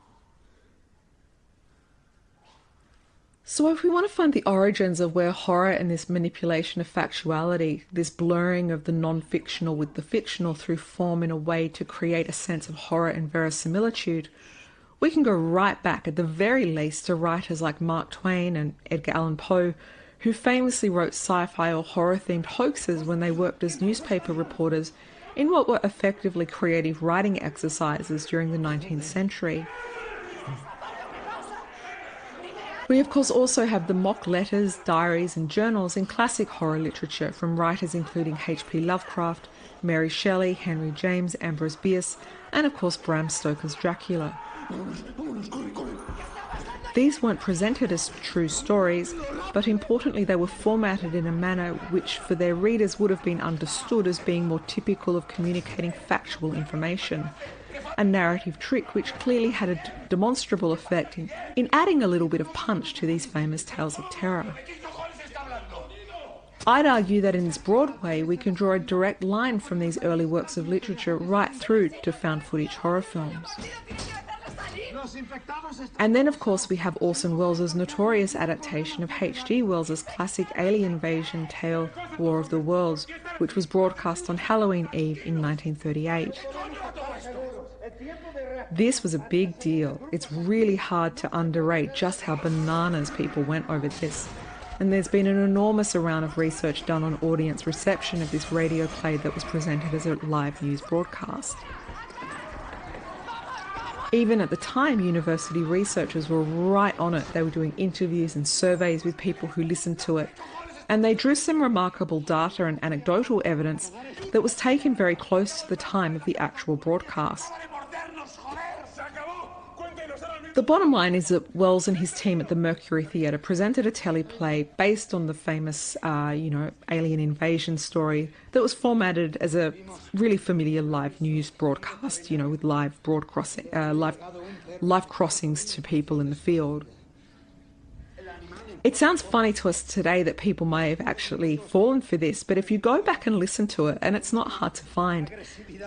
So if we want to find the origins of where horror and this manipulation of factuality, this blurring of the non-fictional with the fictional through form in a way to create a sense of horror and verisimilitude, we can go right back at the very least to writers like Mark Twain and Edgar Allan Poe, who famously wrote sci-fi or horror-themed hoaxes when they worked as newspaper reporters in what were effectively creative writing exercises during the 19th century. We of course also have the mock letters, diaries and journals in classic horror literature from writers including H.P. Lovecraft, Mary Shelley, Henry James, Ambrose Bierce and of course Bram Stoker's Dracula. These weren't presented as true stories, but importantly they were formatted in a manner which for their readers would have been understood as being more typical of communicating factual information. A narrative trick which clearly had a demonstrable effect in adding a little bit of punch to these famous tales of terror. I'd argue that in this broad way we can draw a direct line from these early works of literature right through to found footage horror films. And then of course we have Orson Welles' notorious adaptation of H.G. Wells' classic alien invasion tale War of the Worlds, which was broadcast on Halloween Eve in 1938. This was a big deal. It's really hard to underrate just how bananas people went over this. And there's been an enormous amount of research done on audience reception of this radio play that was presented as a live news broadcast. Even at the time, university researchers were right on it. They were doing interviews and surveys with people who listened to it. And they drew some remarkable data and anecdotal evidence that was taken very close to the time of the actual broadcast. The bottom line is that Wells and his team at the Mercury Theatre presented a teleplay based on the famous, alien invasion story that was formatted as a really familiar live news broadcast, with live crossings to people in the field. It sounds funny to us today that people may have actually fallen for this, but if you go back and listen to it, and it's not hard to find,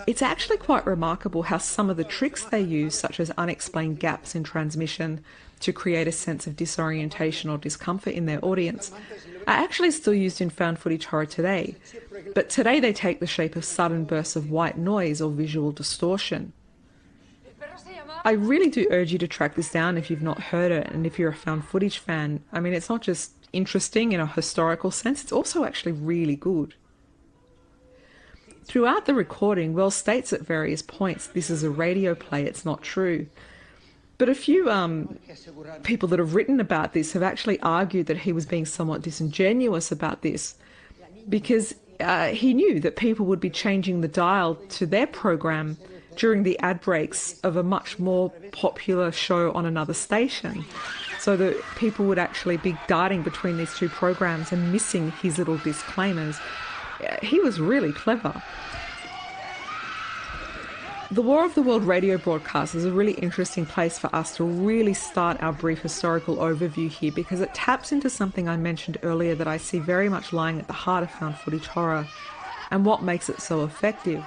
it's actually quite remarkable how some of the tricks they use, such as unexplained gaps in transmission to create a sense of disorientation or discomfort in their audience, are actually still used in found footage horror today. But today they take the shape of sudden bursts of white noise or visual distortion. I really do urge you to track this down if you've not heard it, and if you're a found footage fan. I mean, it's not just interesting in a historical sense, it's also actually really good. Throughout the recording, Wells states at various points, this is a radio play, it's not true. But a few people that have written about this have actually argued that he was being somewhat disingenuous about this, because he knew that people would be changing the dial to their program during the ad breaks of a much more popular show on another station. So that people would actually be darting between these two programs and missing his little disclaimers. He was really clever. The War of the World radio broadcast is a really interesting place for us to really start our brief historical overview here, because it taps into something I mentioned earlier that I see very much lying at the heart of found footage horror, and what makes it so effective.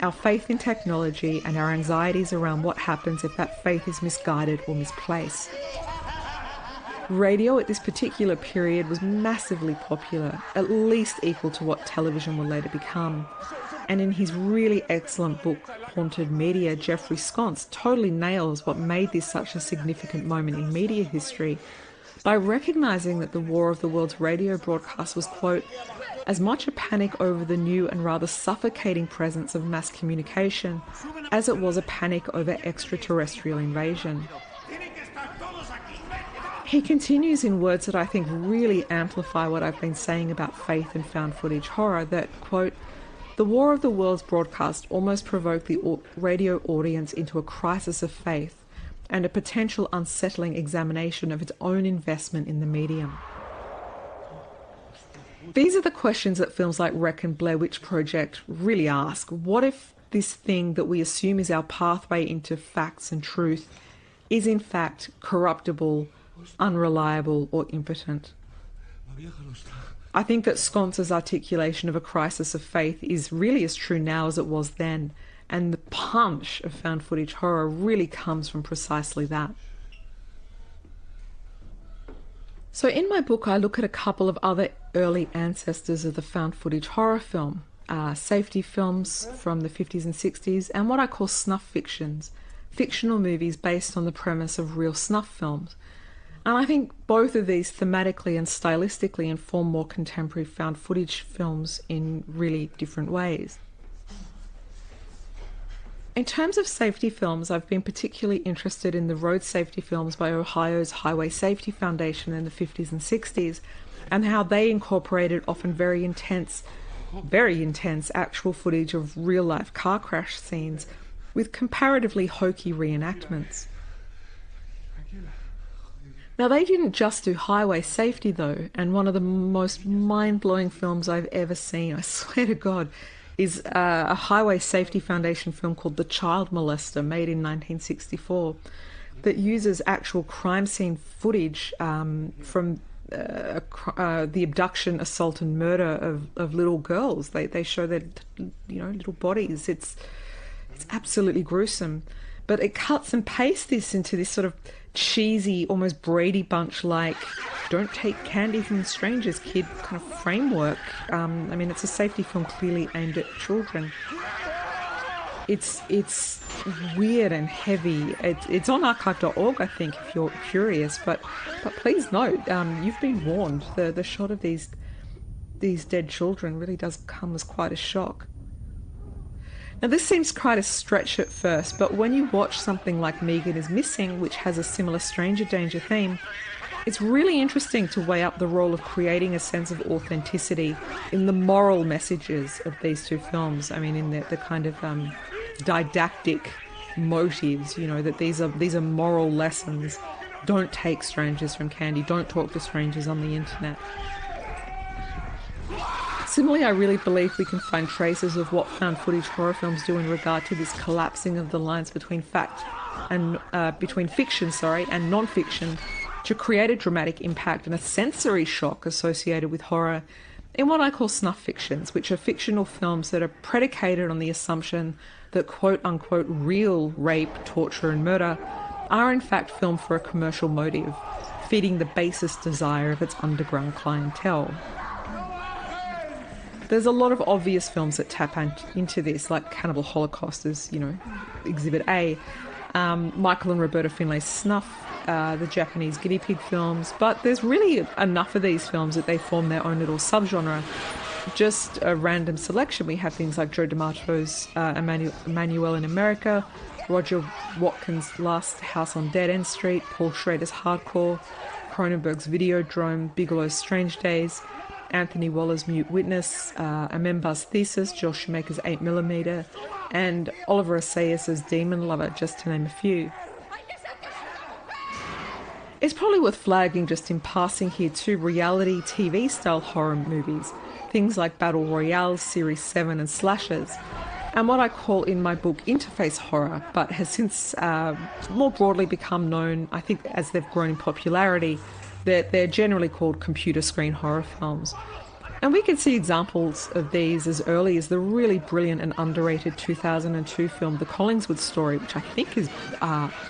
Our faith in technology and our anxieties around what happens if that faith is misguided or misplaced. Radio at this particular period was massively popular, at least equal to what television will later become. And in his really excellent book, Haunted Media, Jeffrey Sconce totally nails what made this such a significant moment in media history by recognising that the War of the Worlds radio broadcast was, quote, as much a panic over the new and rather suffocating presence of mass communication as it was a panic over extraterrestrial invasion. He continues in words that I think really amplify what I've been saying about faith and found footage horror, that, quote, the War of the Worlds broadcast almost provoked the radio audience into a crisis of faith and a potential unsettling examination of its own investment in the medium. These are the questions that films like Wreck and Blair Witch Project really ask. What if this thing that we assume is our pathway into facts and truth is in fact corruptible, unreliable, or impotent? I think that Sconce's articulation of a crisis of faith is really as true now as it was then, and the punch of found footage horror really comes from precisely that. So in my book I look at a couple of other early ancestors of the found footage horror film, safety films from the 50s and 60s, and what I call snuff fictions, fictional movies based on the premise of real snuff films. And I think both of these thematically and stylistically inform more contemporary found footage films in really different ways. In terms of safety films, I've been particularly interested in the road safety films by Ohio's Highway Safety Foundation in the 50s and 60s, and how they incorporated often very intense actual footage of real-life car crash scenes with comparatively hokey reenactments. Now, they didn't just do highway safety, though, and one of the most mind-blowing films I've ever seen, I swear to God, is a Highway Safety Foundation film called The Child Molester, made in 1964, that uses actual crime scene footage from the abduction, assault and murder of little girls. They show their, little bodies. It's absolutely gruesome. But it cuts and pastes this into this sort of cheesy, almost Brady Bunch-like, don't take candy from strangers, kid kind of framework. It's a safety film clearly aimed at children. It's weird and heavy. It's on archive.org, I think, if you're curious. But please note, you've been warned. The shot of these dead children really does come as quite a shock. Now, this seems quite a stretch at first, but when you watch something like Megan is Missing, which has a similar stranger danger theme, it's really interesting to weigh up the role of creating a sense of authenticity in the moral messages of these two films. In the kind of didactic motives, that these are moral lessons. Don't take strangers from candy. Don't talk to strangers on the internet. Similarly, I really believe we can find traces of what found footage horror films do in regard to this collapsing of the lines between between fiction and non-fiction to create a dramatic impact and a sensory shock associated with horror in what I call snuff fictions, which are fictional films that are predicated on the assumption that quote-unquote real rape, torture and murder are in fact filmed for a commercial motive, feeding the basest desire of its underground clientele. There's a lot of obvious films that tap into this, like Cannibal Holocaust is, Exhibit A, Michael and Roberta Finlay's Snuff, the Japanese guinea pig films, but there's really enough of these films that they form their own little subgenre. Just a random selection, we have things like Joe D'Amato's Emmanuel in America, Roger Watkins' Last House on Dead End Street, Paul Schrader's Hardcore, Cronenberg's Videodrome, Bigelow's Strange Days, Anthony Waller's Mute Witness, Amembar's Thesis, Joel Schumacher's 8mm, and Oliver Assayas's Demon Lover, just to name a few. It's probably worth flagging just in passing here two reality TV-style horror movies, things like Battle Royale, Series 7 and slashers, and what I call in my book interface horror, but has since more broadly become known, I think, as they've grown in popularity. They're generally called computer screen horror films. And we can see examples of these as early as the really brilliant and underrated 2002 film The Collingswood Story, which I think is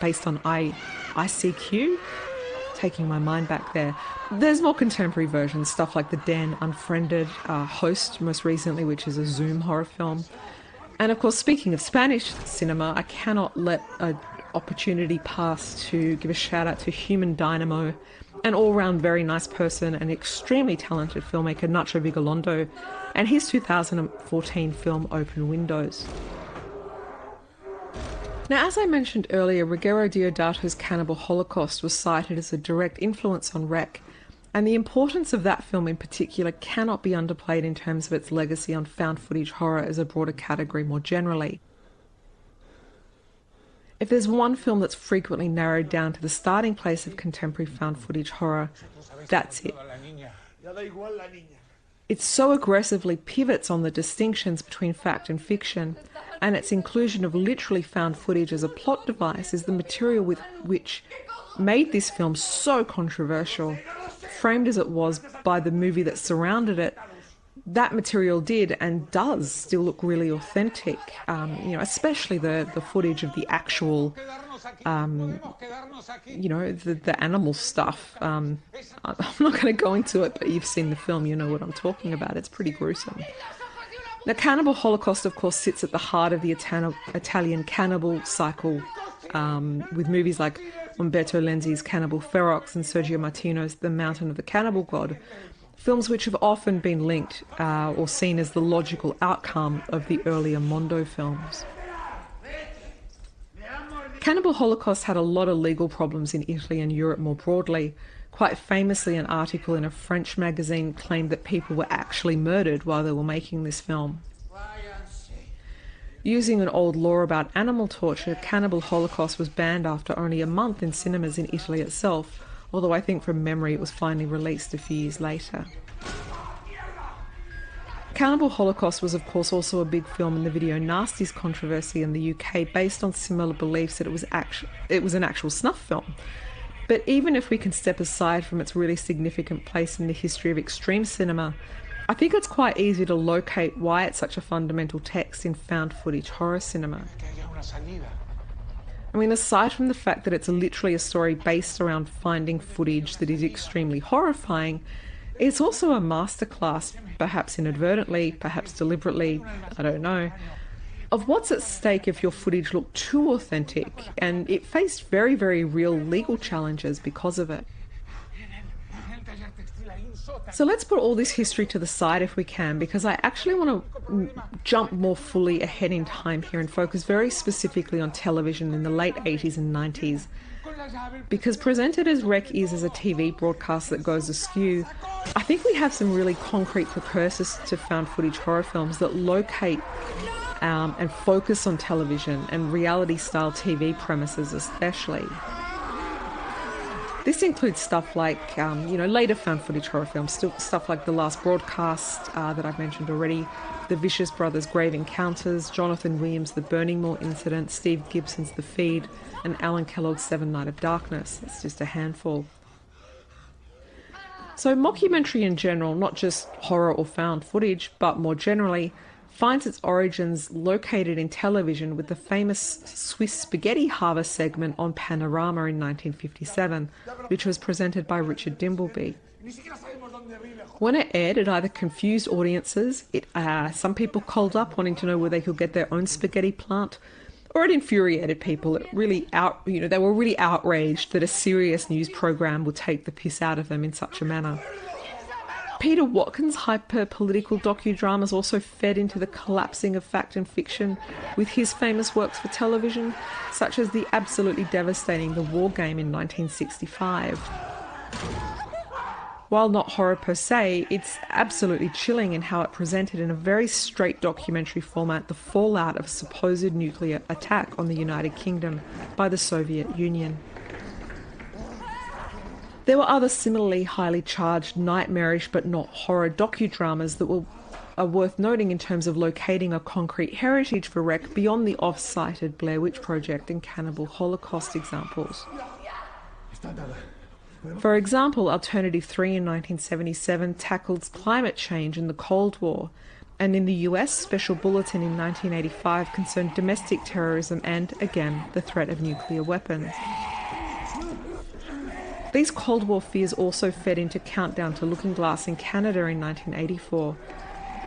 based on ICQ. Taking my mind back there. There's more contemporary versions, stuff like The Den, Unfriended, Host most recently, which is a Zoom horror film. And of course, speaking of Spanish cinema, I cannot let an opportunity pass to give a shout out to Human Dynamo, an all-round very nice person and extremely talented filmmaker, Nacho Vigalondo, and his 2014 film Open Windows. Now, as I mentioned earlier, Ruggero Deodato's Cannibal Holocaust was cited as a direct influence on REC, and the importance of that film in particular cannot be underplayed in terms of its legacy on found footage horror as a broader category more generally. If there's one film that's frequently narrowed down to the starting place of contemporary found footage horror, that's it. It so aggressively pivots on the distinctions between fact and fiction, and its inclusion of literally found footage as a plot device is the material with which made this film so controversial. Framed as it was by the movie that surrounded it, that material did and does still look really authentic, especially the footage of the actual, the animal stuff. I'm not going to go into it, but you've seen the film, you know what I'm talking about. It's pretty gruesome. The Cannibal Holocaust, of course, sits at the heart of the Italian cannibal cycle, with movies like Umberto Lenzi's Cannibal Ferox and Sergio Martino's The Mountain of the Cannibal God, films which have often been linked or seen as the logical outcome of the earlier Mondo films. Cannibal Holocaust had a lot of legal problems in Italy and Europe more broadly. Quite famously, an article in a French magazine claimed that people were actually murdered while they were making this film. Using an old law about animal torture, Cannibal Holocaust was banned after only a month in cinemas in Italy itself, although I think from memory it was finally released a few years later. Cannibal Holocaust was of course also a big film in the video nasties controversy in the UK, based on similar beliefs that it was an actual snuff film. But even if we can step aside from its really significant place in the history of extreme cinema, I think it's quite easy to locate why it's such a fundamental text in found footage horror cinema. I mean, aside from the fact that it's literally a story based around finding footage that is extremely horrifying, it's also a masterclass, perhaps inadvertently, perhaps deliberately, I don't know, of what's at stake if your footage looked too authentic, and it faced very, very real legal challenges because of it. So let's put all this history to the side if we can, because I actually want to jump more fully ahead in time here and focus very specifically on television in the late 80s and 90s. Because presented as Rec is as a TV broadcast that goes askew, I think we have some really concrete precursors to found footage horror films that locate and focus on television and reality-style TV premises especially. This includes stuff like, later found footage horror films, stuff like The Last Broadcast that I've mentioned already, The Vicious Brothers' Grave Encounters, Jonathan Williams' The Burning Moor Incident, Steve Gibson's The Feed, and Alan Kellogg's Seven Night of Darkness. It's just a handful. So mockumentary in general, not just horror or found footage, but more generally, finds its origins located in television with the famous Swiss spaghetti harvest segment on Panorama in 1957, which was presented by Richard Dimbleby. When it aired, it either confused audiences, some people called up wanting to know where they could get their own spaghetti plant, or it infuriated people. They were really outraged that a serious news program would take the piss out of them in such a manner. Peter Watkins' hyper-political docudramas also fed into the collapsing of fact and fiction with his famous works for television, such as the absolutely devastating The War Game in 1965. While not horror per se, it's absolutely chilling in how it presented in a very straight documentary format the fallout of a supposed nuclear attack on the United Kingdom by the Soviet Union. There were other similarly highly charged, nightmarish but not horror docudramas that are worth noting in terms of locating a concrete heritage for Rec beyond the off-cited Blair Witch Project and Cannibal Holocaust examples. For example, Alternative 3 in 1977 tackled climate change and the Cold War, and in the US, Special Bulletin in 1985 concerned domestic terrorism and, again, the threat of nuclear weapons. These Cold War fears also fed into Countdown to Looking Glass in Canada in 1984.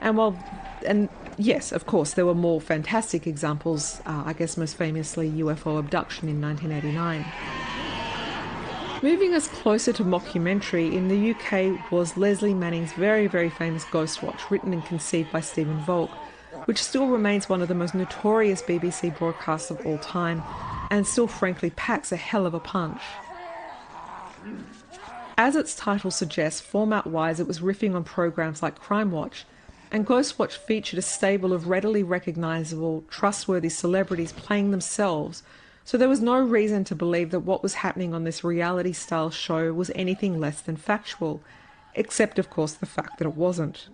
And yes, of course, there were more fantastic examples, I guess most famously UFO abduction in 1989. Moving us closer to mockumentary, in the UK was Leslie Manning's very, very famous Ghostwatch, written and conceived by Stephen Volk, which still remains one of the most notorious BBC broadcasts of all time, and still frankly packs a hell of a punch. As its title suggests, format-wise it was riffing on programs like Crime Watch, and Ghostwatch featured a stable of readily recognisable, trustworthy celebrities playing themselves, so there was no reason to believe that what was happening on this reality-style show was anything less than factual, except of course the fact that it wasn't.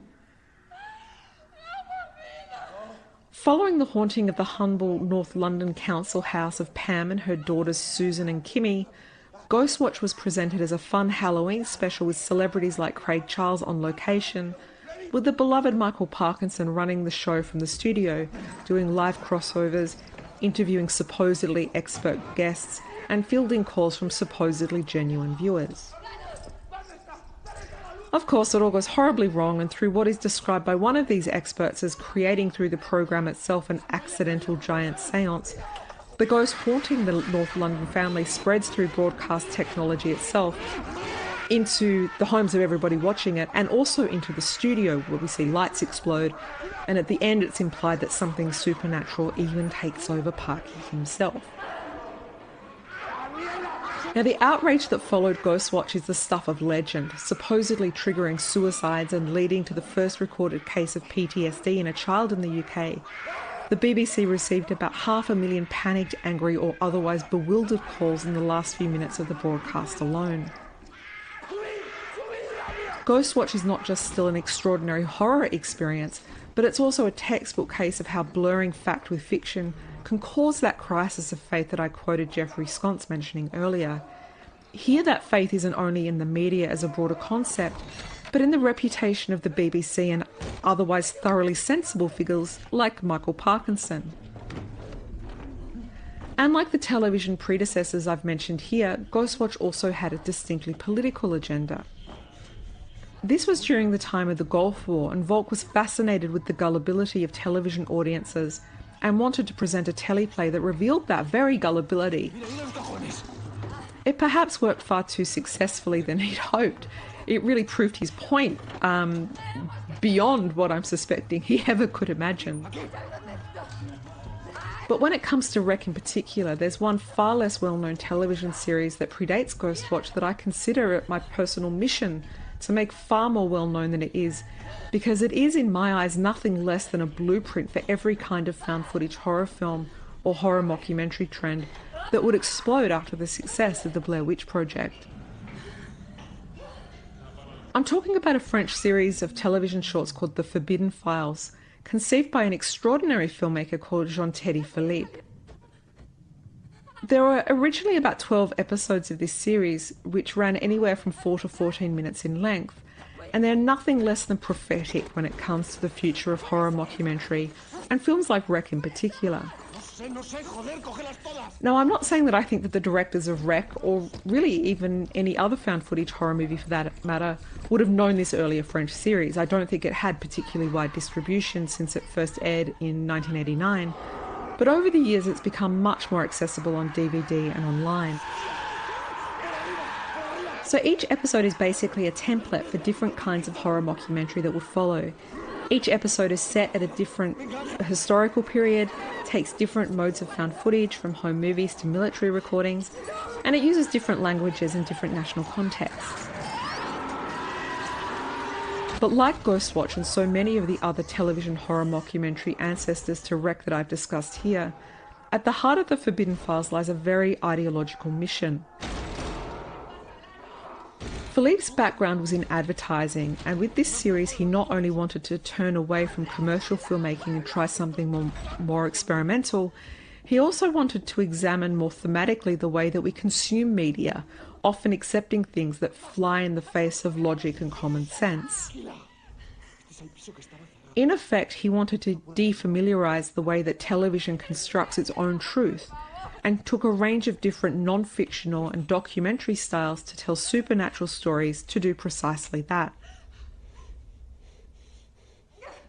Following the haunting of the humble North London council house of Pam and her daughters Susan and Kimmy, Ghostwatch was presented as a fun Halloween special with celebrities like Craig Charles on location, with the beloved Michael Parkinson running the show from the studio, doing live crossovers, interviewing supposedly expert guests, and fielding calls from supposedly genuine viewers. Of course, it all goes horribly wrong, and through what is described by one of these experts as creating through the program itself an accidental giant seance, the ghost haunting the North London family spreads through broadcast technology itself into the homes of everybody watching it, and also into the studio where we see lights explode, and at the end it's implied that something supernatural even takes over Parky himself. Now, the outrage that followed Ghostwatch is the stuff of legend, supposedly triggering suicides and leading to the first recorded case of PTSD in a child in the UK. The BBC received about 500,000 panicked, angry or otherwise bewildered calls in the last few minutes of the broadcast alone. Ghostwatch is not just still an extraordinary horror experience, but it's also a textbook case of how blurring fact with fiction can cause that crisis of faith that I quoted Jeffrey Sconce mentioning earlier. Here that faith isn't only in the media as a broader concept, but in the reputation of the BBC and otherwise thoroughly sensible figures like Michael Parkinson. And like the television predecessors I've mentioned here, Ghostwatch also had a distinctly political agenda. This was during the time of the Gulf War, and Volk was fascinated with the gullibility of television audiences and wanted to present a teleplay that revealed that very gullibility. It perhaps worked far too successfully than he'd hoped. It really proved his point beyond what I'm suspecting he ever could imagine. But when it comes to Wreck in particular, there's one far less well-known television series that predates Ghostwatch that I consider it my personal mission to make far more well-known than it is, because it is, in my eyes, nothing less than a blueprint for every kind of found footage horror film or horror mockumentary trend that would explode after the success of the Blair Witch Project. I'm talking about a French series of television shorts called The Forbidden Files, conceived by an extraordinary filmmaker called Jean-Teddy Philippe. There were originally about 12 episodes of this series, which ran anywhere from 4 to 14 minutes in length, and they're nothing less than prophetic when it comes to the future of horror mockumentary, and films like Wreck in particular. Now, I'm not saying that I think that the directors of Wreck, or really even any other found footage horror movie for that matter, would have known this earlier French series. I don't think it had particularly wide distribution since it first aired in 1989. But over the years it's become much more accessible on DVD and online. So each episode is basically a template for different kinds of horror mockumentary that will follow. Each episode is set at a different historical period, takes different modes of found footage from home movies to military recordings, and it uses different languages in different national contexts. But like Ghostwatch and so many of the other television horror mockumentary ancestors to Wreck that I've discussed here, at the heart of the Forbidden Files lies a very ideological mission. Philippe's background was in advertising, and with this series he not only wanted to turn away from commercial filmmaking and try something more experimental, he also wanted to examine more thematically the way that we consume media, often accepting things that fly in the face of logic and common sense. In effect, he wanted to defamiliarise the way that television constructs its own truth, and took a range of different non-fictional and documentary styles to tell supernatural stories to do precisely that.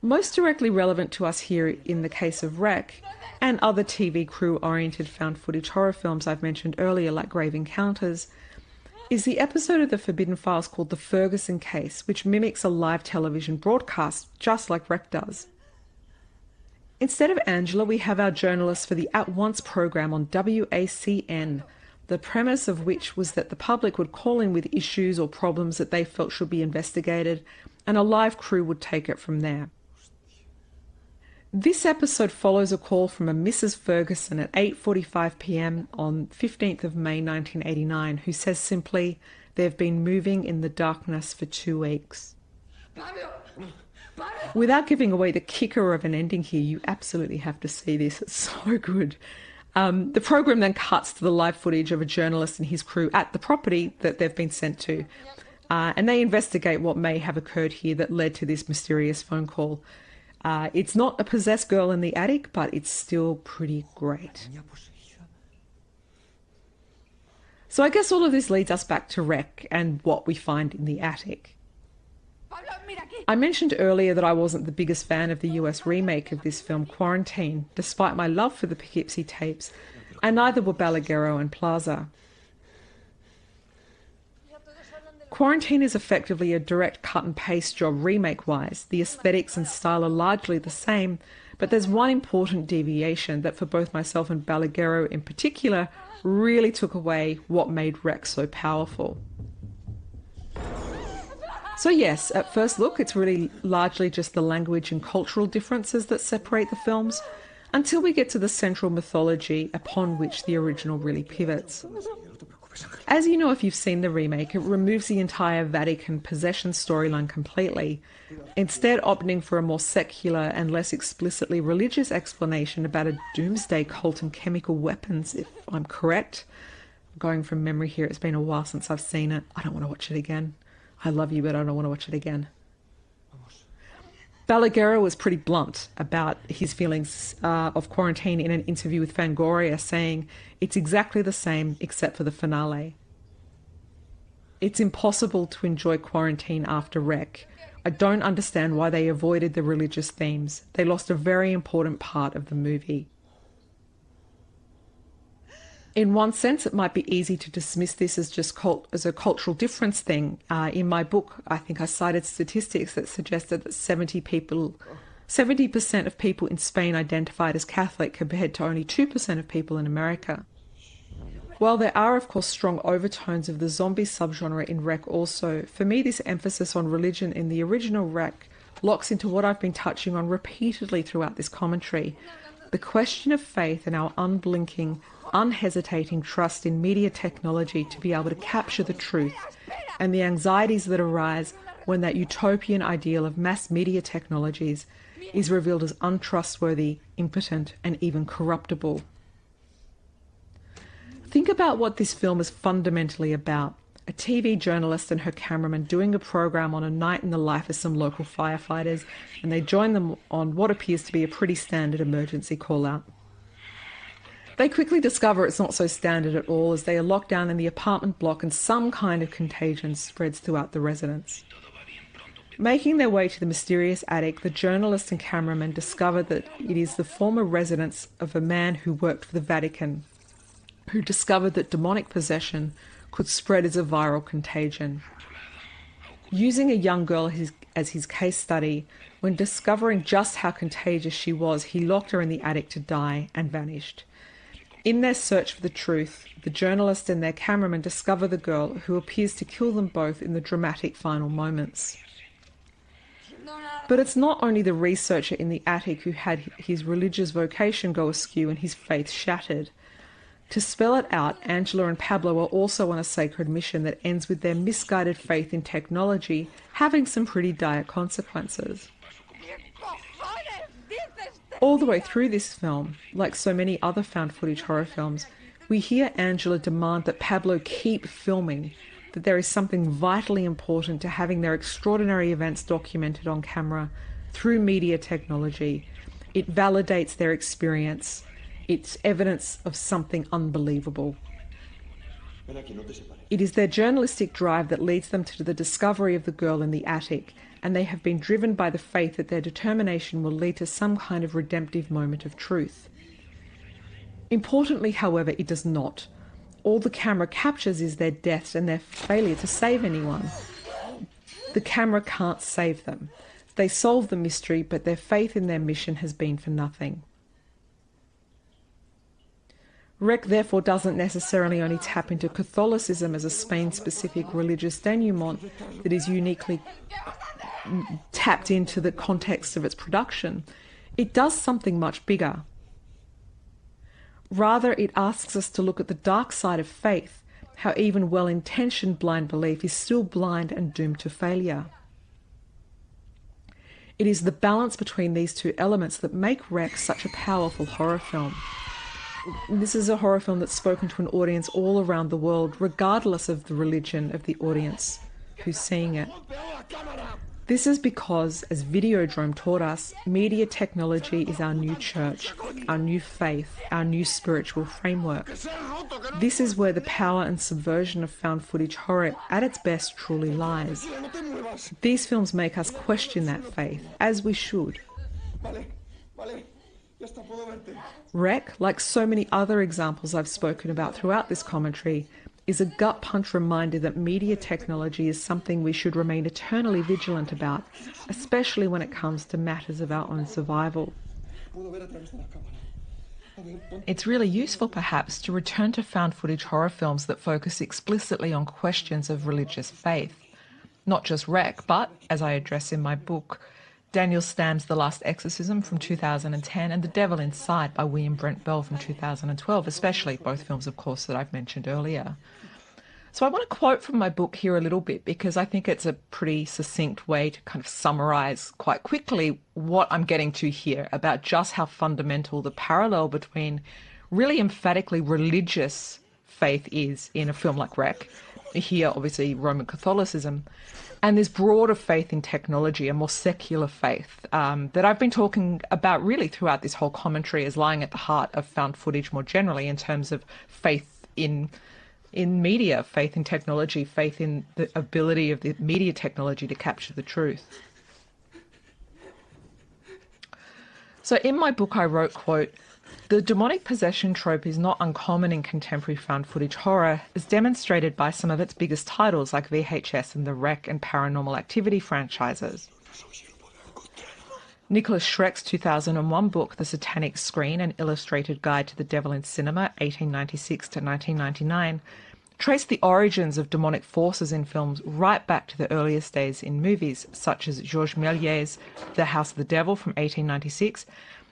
Most directly relevant to us here in the case of Wreck, and other TV crew-oriented found footage horror films I've mentioned earlier like Grave Encounters, is the episode of The Forbidden Files called The Ferguson Case, which mimics a live television broadcast, just like Wreck does. Instead of Angela, we have our journalist for the At Once program on WACN, the premise of which was that the public would call in with issues or problems that they felt should be investigated, and a live crew would take it from there. This episode follows a call from a Mrs. Ferguson at 8:45 p.m. on 15th of May 1989, who says simply, "They've been moving in the darkness for 2 weeks." Without giving away the kicker of an ending here, you absolutely have to see this. It's so good. The program then cuts to the live footage of a journalist and his crew at the property that they've been sent to, and they investigate what may have occurred here that led to this mysterious phone call. It's not a possessed girl in the attic, but it's still pretty great. So I guess all of this leads us back to Wreck and what we find in the attic. I mentioned earlier that I wasn't the biggest fan of the US remake of this film, Quarantine, despite my love for the Poughkeepsie tapes, and neither were Balaguerro and Plaza. Quarantine is effectively a direct cut and paste job remake-wise. The aesthetics and style are largely the same, But there's one important deviation that for both myself and Balaguerro in particular really took away what made Rec so powerful. So yes, at first look, it's really largely just the language and cultural differences that separate the films, until we get to the central mythology upon which the original really pivots. As you know, if you've seen the remake, it removes the entire Vatican possession storyline completely, instead opting for a more secular and less explicitly religious explanation about a doomsday cult and chemical weapons, if I'm correct. Going from memory here, it's been a while since I've seen it. I don't want to watch it again. I love you, but I don't want to watch it again. Balaguerro was pretty blunt about his feelings of quarantine in an interview with Fangoria, saying it's exactly the same except for the finale. It's impossible to enjoy quarantine after Rec. I don't understand why they avoided the religious themes. They lost a very important part of the movie. In one sense, it might be easy to dismiss this as just as a cultural difference thing. In my book, I think I cited statistics that suggested that 70% of people in Spain identified as Catholic compared to only 2% of people in America. While there are, of course, strong overtones of the zombie subgenre in Rec also, for me this emphasis on religion in the original Rec locks into what I've been touching on repeatedly throughout this commentary: the question of faith and our unblinking, unhesitating trust in media technology to be able to capture the truth, and the anxieties that arise when that utopian ideal of mass media technologies is revealed as untrustworthy, impotent, and even corruptible. Think about what this film is fundamentally about. A TV journalist and her cameraman doing a program on a night in the life of some local firefighters, and they join them on what appears to be a pretty standard emergency call-out. They quickly discover it's not so standard at all, as they are locked down in the apartment block and some kind of contagion spreads throughout the residence. Making their way to the mysterious attic, the journalist and cameraman discover that it is the former residence of a man who worked for the Vatican, who discovered that demonic possession could spread as a viral contagion. Using a young girl as his case study, when discovering just how contagious she was, he locked her in the attic to die and vanished. In their search for the truth, the journalist and their cameraman discover the girl, who appears to kill them both in the dramatic final moments. But it's not only the researcher in the attic who had his religious vocation go askew and his faith shattered. To spell it out, Angela and Pablo are also on a sacred mission that ends with their misguided faith in technology having some pretty dire consequences. All the way through this film, like so many other found footage horror films, we hear Angela demand that Pablo keep filming, that there is something vitally important to having their extraordinary events documented on camera through media technology. It validates their experience. It's evidence of something unbelievable. It is their journalistic drive that leads them to the discovery of the girl in the attic, and they have been driven by the faith that their determination will lead to some kind of redemptive moment of truth. Importantly, however, it does not. All the camera captures is their deaths and their failure to save anyone. The camera can't save them. They solve the mystery, but their faith in their mission has been for nothing. Rec therefore doesn't necessarily only tap into Catholicism as a Spain-specific religious denouement that is uniquely tapped into the context of its production. It does something much bigger. Rather, it asks us to look at the dark side of faith, how even well-intentioned blind belief is still blind and doomed to failure. It is the balance between these two elements that make Rec such a powerful horror film. This is a horror film that's spoken to an audience all around the world, regardless of the religion of the audience who's seeing it. This is because, as Videodrome taught us, media technology is our new church, our new faith, our new spiritual framework. This is where the power and subversion of found footage horror at its best truly lies. These films make us question that faith, as we should. Rec, like so many other examples I've spoken about throughout this commentary, is a gut-punch reminder that media technology is something we should remain eternally vigilant about, especially when it comes to matters of our own survival. It's really useful, perhaps, to return to found footage horror films that focus explicitly on questions of religious faith. Not just Wreck, but, as I address in my book, Daniel Stam's The Last Exorcism from 2010 and The Devil Inside by William Brent Bell from 2012, especially both films, of course, that I've mentioned earlier. So I want to quote from my book here a little bit because I think it's a pretty succinct way to kind of summarise quite quickly what I'm getting to here about just how fundamental the parallel between really emphatically religious faith is in a film like Wreck, here obviously Roman Catholicism, and this broader faith in technology, a more secular faith that I've been talking about really throughout this whole commentary as lying at the heart of found footage more generally in terms of faith in media, faith in technology, faith in the ability of the media technology to capture the truth. So in my book I wrote, quote, "The demonic possession trope is not uncommon in contemporary found footage horror, as demonstrated by some of its biggest titles like VHS and the Wreck and Paranormal Activity franchises." Nicholas Schreck's 2001 book, The Satanic Screen, An Illustrated Guide to the Devil in Cinema, 1896 to 1999, traced the origins of demonic forces in films right back to the earliest days in movies, such as Georges Méliès's The House of the Devil from 1896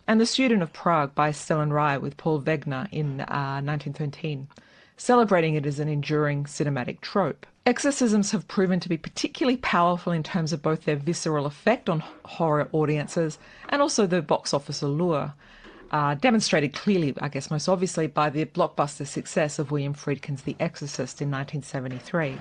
and The Student of Prague by Stellan Rye with Paul Wegener in 1913, celebrating it as an enduring cinematic trope. Exorcisms have proven to be particularly powerful in terms of both their visceral effect on horror audiences and also the box office allure, demonstrated clearly, I guess most obviously, by the blockbuster success of William Friedkin's The Exorcist in 1973.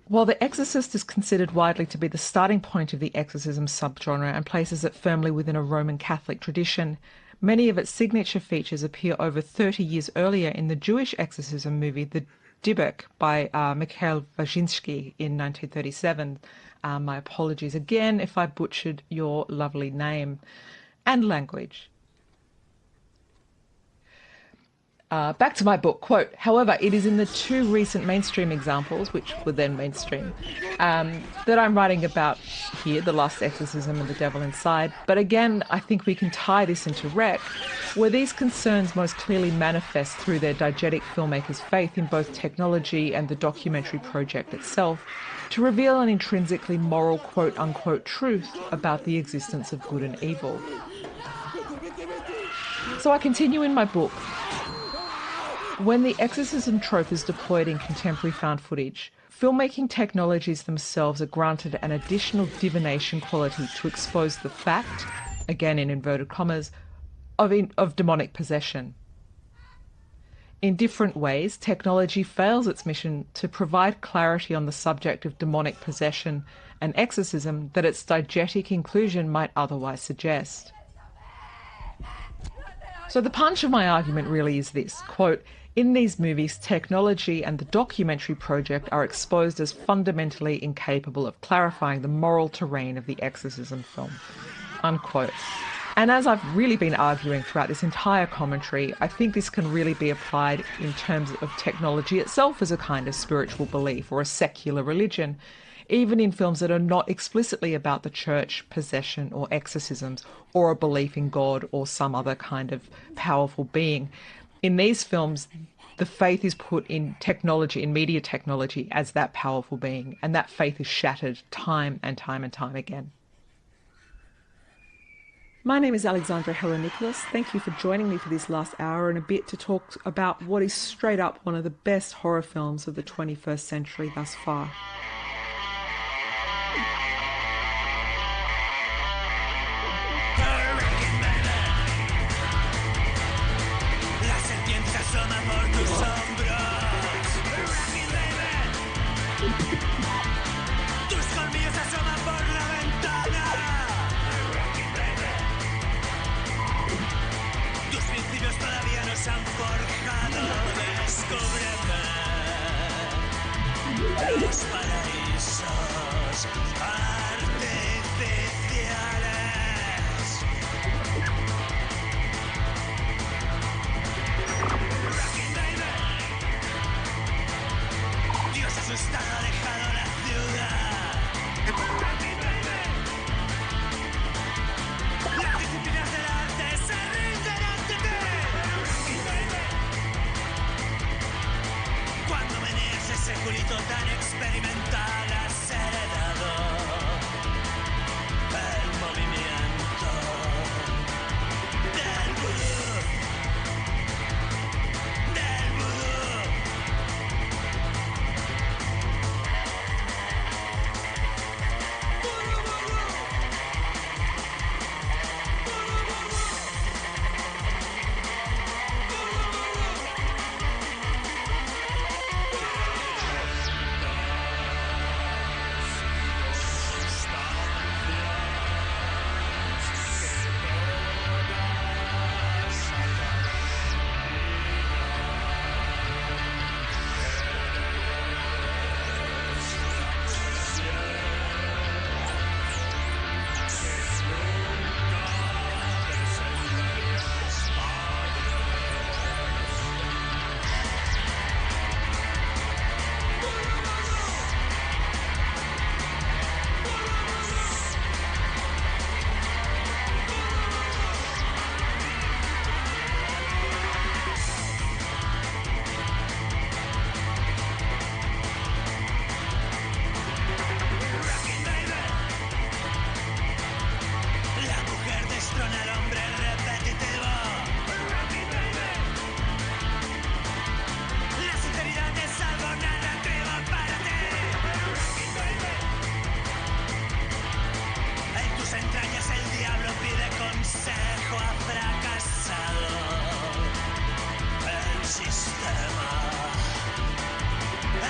While The Exorcist is considered widely to be the starting point of the exorcism subgenre and places it firmly within a Roman Catholic tradition, many of its signature features appear over 30 years earlier in the Jewish exorcism movie The Dybbuk by Mikhail Vazinski in 1937. My apologies again if I butchered your lovely name and language. Back to my book, quote, "However, it is in the two recent mainstream examples, which were then mainstream, that I'm writing about here, The Last Exorcism and The Devil Inside. But again, I think we can tie this into Wreck, where these concerns most clearly manifest through their diegetic filmmakers' faith in both technology and the documentary project itself, to reveal an intrinsically moral quote-unquote truth about the existence of good and evil." So I continue in my book. When the exorcism trope is deployed in contemporary found footage, filmmaking technologies themselves are granted an additional divination quality to expose the fact, again in inverted commas, of demonic possession. In different ways, technology fails its mission to provide clarity on the subject of demonic possession and exorcism that its diegetic inclusion might otherwise suggest. So the punch of my argument really is this, quote, "In these movies, technology and the documentary project are exposed as fundamentally incapable of clarifying the moral terrain of the exorcism film," unquote. And as I've really been arguing throughout this entire commentary, I think this can really be applied in terms of technology itself as a kind of spiritual belief or a secular religion, even in films that are not explicitly about the church, possession or exorcisms, or a belief in God or some other kind of powerful being. In these films, the faith is put in technology, in media technology, as that powerful being, and that faith is shattered time and time and time again. My name is Alexandra Heller Nicholas. Thank you for joining me for this last hour and a bit to talk about what is straight up one of the best horror films of the 21st century thus far. Los paraísos artificiales. Rockin' baby. Dios asustado ha dejado la ciudad. Rockin' baby. culito tan experimental has heredado el movimiento del vudú, del vudú. Rockin' baby. La mujer destrona al hombre repetitivo. Rockin' baby. La sinceridad es algo narrativo para ti. Rockin' baby. En tus entrañas el diablo pide consejo, ha fracasado el sistema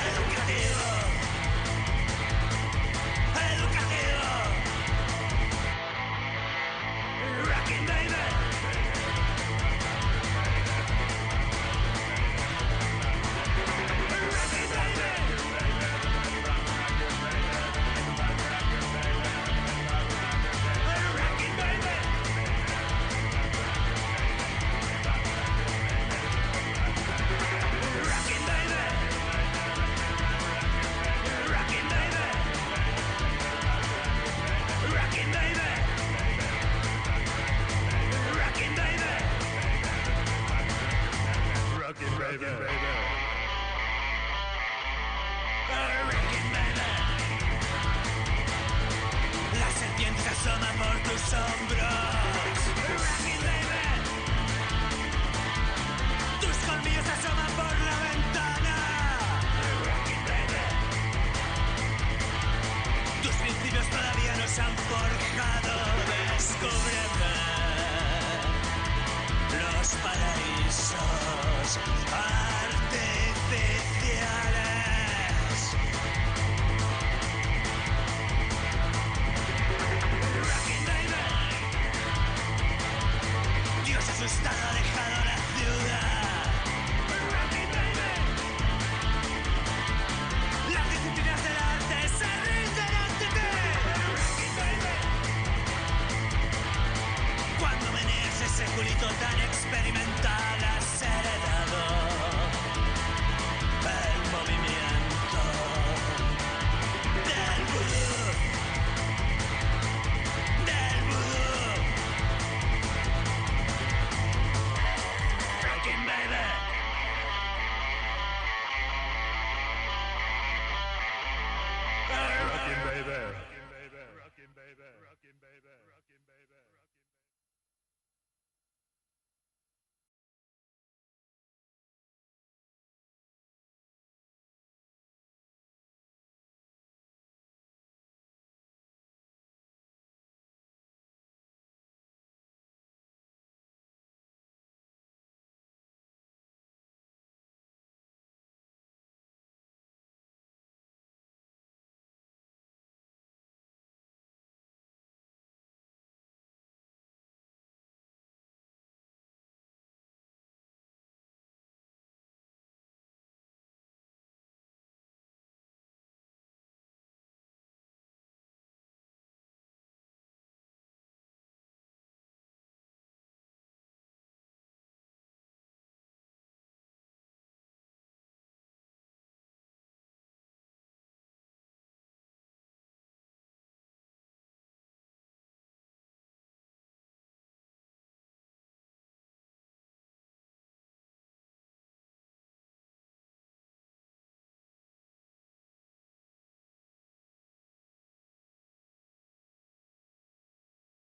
educativo. Educativo. Rockin' baby. Rockin' baby. Rockin' baby. Rockin' baby. Rockin' baby. Rockin' baby. Rockin' baby. Rockin' baby. Rockin' baby. La serpiente se asoma por tus hombros. Rockin' baby. Tus colmillos se asoman por la ventana. Rockin' baby. Tus principios todavía no se han forjado. Descúbreme los paraísos artificiales. Rockin' baby. Dios asustado ha dejado la ciudad. Rockin' baby. Las disciplinas del arte se rinden ante ti. Rockin' baby. Cuando meneas ese culito tan experimental has heredado el movimiento del vudú, del vudú. Rockin' baby. Rockin' baby.